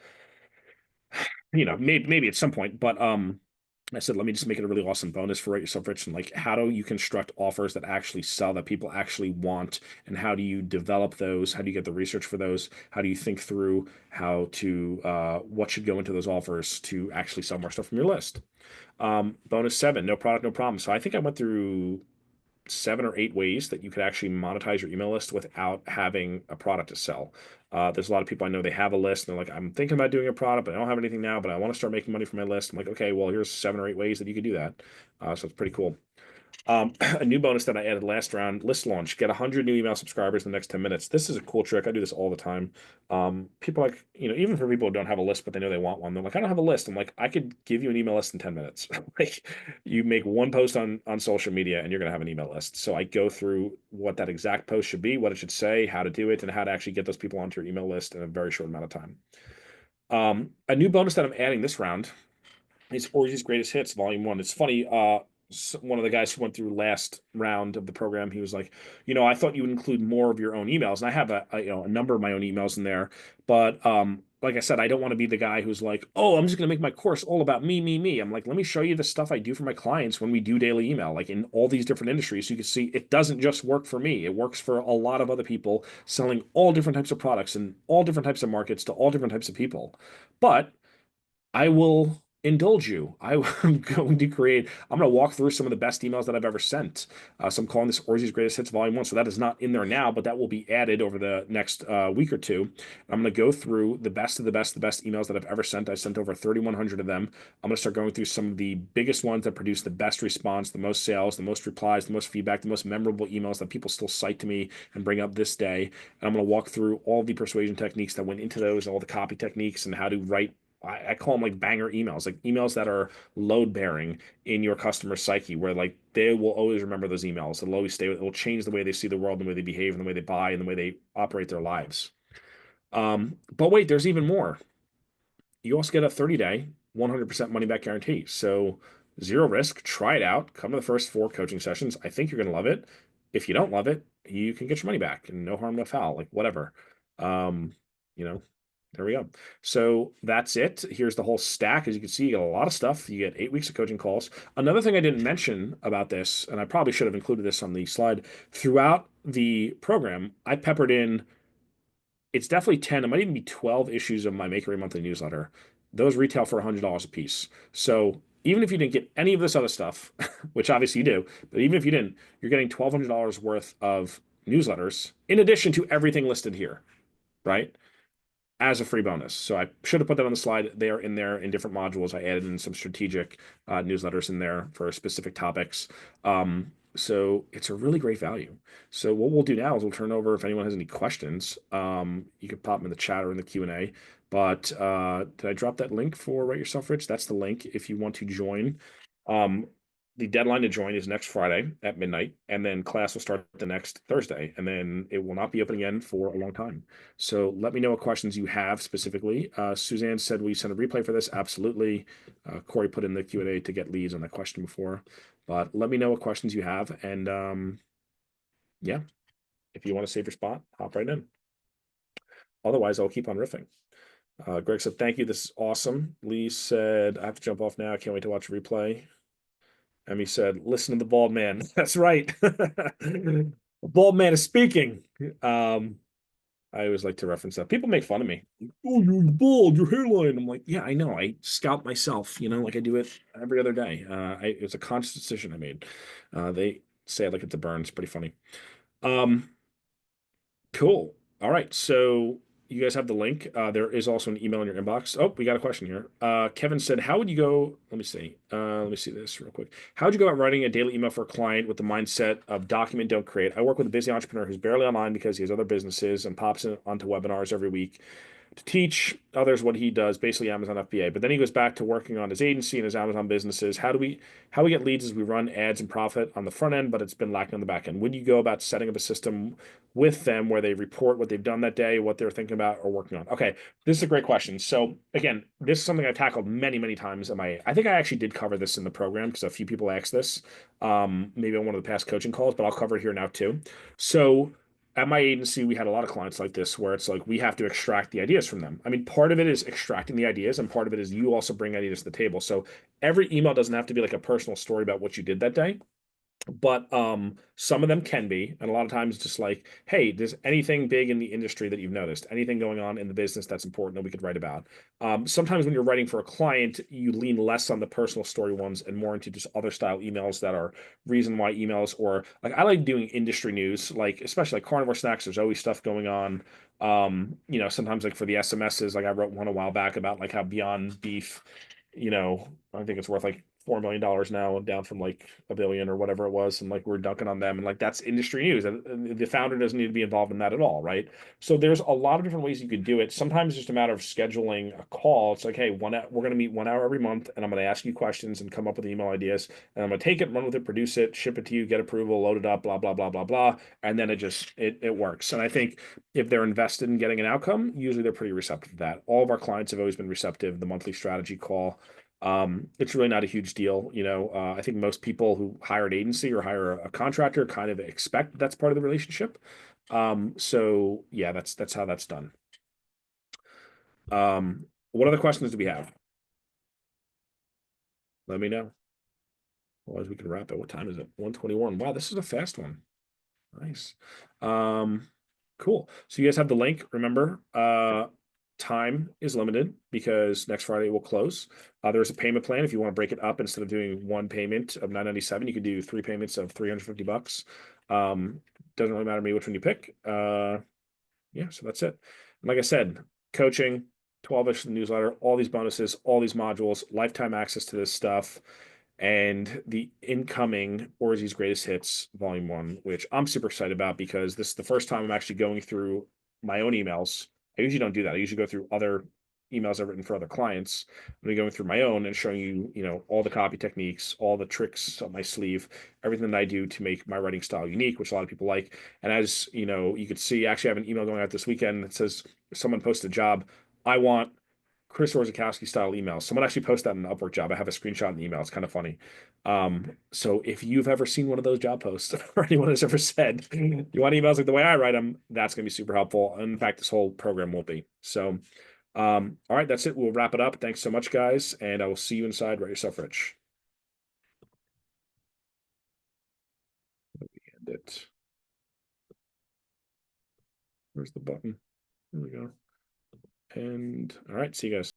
maybe at some point, but I said, let me just make it a really awesome bonus for Write Yourself Rich. And like, how do you construct offers that actually sell, that people actually want? And how do you develop those? How do you get the research for those? How do you think through how to, what should go into those offers to actually sell more stuff from your list? Bonus seven, no product, no problem. So I think I went through 7 or 8 ways that you could actually monetize your email list without having a product to sell. There's a lot of people I know, they have a list and they're like, I'm thinking about doing a product, but I don't have anything now, but I want to start making money from my list. I'm like, okay, well, here's 7 or 8 ways that you could do that. So it's pretty cool. A new bonus that I added last round, list launch, get 100 new email subscribers in the next 10 minutes. This is a cool trick. I do this all the time. People like, even for people who don't have a list, but they know they want one, they're like, I don't have a list. I'm like, I could give you an email list in 10 minutes. Like, you make one post on social media and you're going to have an email list. So I go through what that exact post should be, what it should say, how to do it, and how to actually get those people onto your email list in a very short amount of time. A new bonus that I'm adding this round is Orge's Greatest Hits, Volume 1. It's funny, one of the guys who went through last round of the program, he was like, I thought you would include more of your own emails. And I have a number of my own emails in there. But like I said, I don't want to be the guy who's like, oh, I'm just going to make my course all about me, me, me. I'm like, let me show you the stuff I do for my clients when we do daily email, like in all these different industries. So you can see it doesn't just work for me. It works for a lot of other people selling all different types of products and all different types of markets to all different types of people. But I will indulge you. I'm going to I'm going to walk through some of the best emails that I've ever sent. So I'm calling this Orzi's Greatest Hits Volume 1. So that is not in there now, but that will be added over the next week or two. I'm going to go through the best of the best, the best emails that I've ever sent. I sent over 3,100 of them. I'm going to start going through some of the biggest ones that produce the best response, the most sales, the most replies, the most feedback, the most memorable emails that people still cite to me and bring up this day. And I'm going to walk through all the persuasion techniques that went into those, all the copy techniques, and how to write. I call them like banger emails, like emails that are load bearing in your customer psyche, where like they will always remember those emails. It'll always stay. It will change the way they see the world, and the way they behave, and the way they buy, and the way they operate their lives. But wait, there's even more. You also get a 30-day, 100% money back guarantee. So zero risk. Try it out. Come to the first 4 coaching sessions. I think you're going to love it. If you don't love it, you can get your money back, and no harm, no foul. Like whatever. Um, you know, there we go. So that's it. Here's the whole stack. As you can see, you get a lot of stuff. You get 8 weeks of coaching calls. Another thing I didn't mention about this, and I probably should have included this on the slide, throughout the program, I peppered in, it's definitely 10, it might even be 12 issues of my Makery Monthly newsletter. Those retail for $100 a piece. So even if you didn't get any of this other stuff, which obviously you do, but even if you didn't, you're getting $1,200 worth of newsletters in addition to everything listed here, right? As a free bonus. So I should have put that on the slide. They are in there in different modules. I added in some strategic newsletters in there for specific topics. So it's a really great value. So what we'll do now is we'll turn over if anyone has any questions. You can pop them in the chat or in the Q&A. But did I drop that link for Write Yourself Rich? That's the link if you want to join. The deadline to join is next Friday at midnight, and then class will start the next Thursday, and then it will not be open again for a long time. So let me know what questions you have specifically. Suzanne said, will you send a replay for this? Absolutely. Corey put in the Q&A to get leads on that question before. But let me know what questions you have, and yeah, if you want to save your spot, hop right in. Otherwise, I'll keep on riffing. Greg said, thank you. This is awesome. Lee said, I have to jump off now. I can't wait to watch a replay. Emmy said, listen to the bald man. That's right. The bald man is speaking. I always like to reference that. People make fun of me. Oh, you're bald, your hairline. I'm like, yeah, I know. I scalp myself, like I do it every other day. It's a conscious decision I made. They say I like it to burn. It's pretty funny. Cool. All right. So you guys have the link. There is also an email in your inbox. Oh, we got a question here. Kevin said, "How would you go?" Let me see. Let me see this real quick. How would you go about writing a daily email for a client with the mindset of document, don't create? I work with a busy entrepreneur who's barely online because he has other businesses and pops in onto webinars every week to teach others what he does, basically Amazon FBA. But then he goes back to working on his agency and his Amazon businesses. How we get leads is we run ads and profit on the front end, but it's been lacking on the back end. When you go about setting up a system with them where they report what they've done that day, what they're thinking about or working on? Okay, this is a great question. So again, this is something I've tackled many, many times. I think I actually did cover this in the program because a few people asked this, maybe on one of the past coaching calls, but I'll cover it here now too. So at my agency, we had a lot of clients like this where it's like we have to extract the ideas from them. I mean, part of it is extracting the ideas, and part of it is you also bring ideas to the table. So every email doesn't have to be like a personal story about what you did that day, but some of them can be, and a lot of times just like, hey, there's anything big in the industry that you've noticed, anything going on in the business that's important that we could write about. Sometimes when you're writing for a client, you lean less on the personal story ones and more into just other style emails that are reason why emails. Or like I like doing industry news, like especially like Carnivore Snacks, there's always stuff going on. Sometimes like for the SMSs, like I wrote one a while back about like how Beyond Beef, I think it's worth like $4 million now, down from like a billion or whatever it was, and like we're dunking on them, and like that's industry news, and the founder doesn't need to be involved in that at all, right? So there's a lot of different ways you could do it. Sometimes it's just a matter of scheduling a call. It's like, hey, we're going to meet 1 hour every month, and I'm going to ask you questions and come up with email ideas, and I'm going to take it, run with it, produce it, ship it to you, get approval, load it up, blah blah blah blah blah, and then it works. And I think if they're invested in getting an outcome, usually they're pretty receptive to that. All of our clients have always been receptive. The monthly strategy call, it's really not a huge deal. I think most people who hire an agency or hire a contractor kind of expect that's part of the relationship. So yeah, that's how that's done. What other questions do we have? Let me know. Otherwise, we can wrap it. What time is it? 1:21. Wow, this is a fast one. Nice. Um, cool. So you guys have the link. Remember, time is limited because next Friday will close. There's a payment plan. If you want to break it up, instead of doing one payment of $9.97, you could do 3 payments of $350. Doesn't really matter to me which one you pick. Yeah, so that's it. And like I said, coaching, 12-ish newsletter, all these bonuses, all these modules, lifetime access to this stuff, and the incoming Orzi's Greatest Hits Volume 1, which I'm super excited about because this is the first time I'm actually going through my own emails. I usually don't do that. I usually go through other emails I've written for other clients. I'm going through my own and showing you, all the copy techniques, all the tricks up my sleeve, everything that I do to make my writing style unique, which a lot of people like. And as you could see, actually I have an email going out this weekend that says someone posted a job. I want Chris Orzechowski style emails. Someone actually posted that in an Upwork job. I have a screenshot in the email. It's kind of funny. So if you've ever seen one of those job posts or anyone has ever said you want emails like the way I write them, that's going to be super helpful. And in fact, this whole program will be. So, all right, that's it. We'll wrap it up. Thanks so much, guys. And I will see you inside. Write yourself rich. End it. Where's the button? There we go. And all right, see you guys.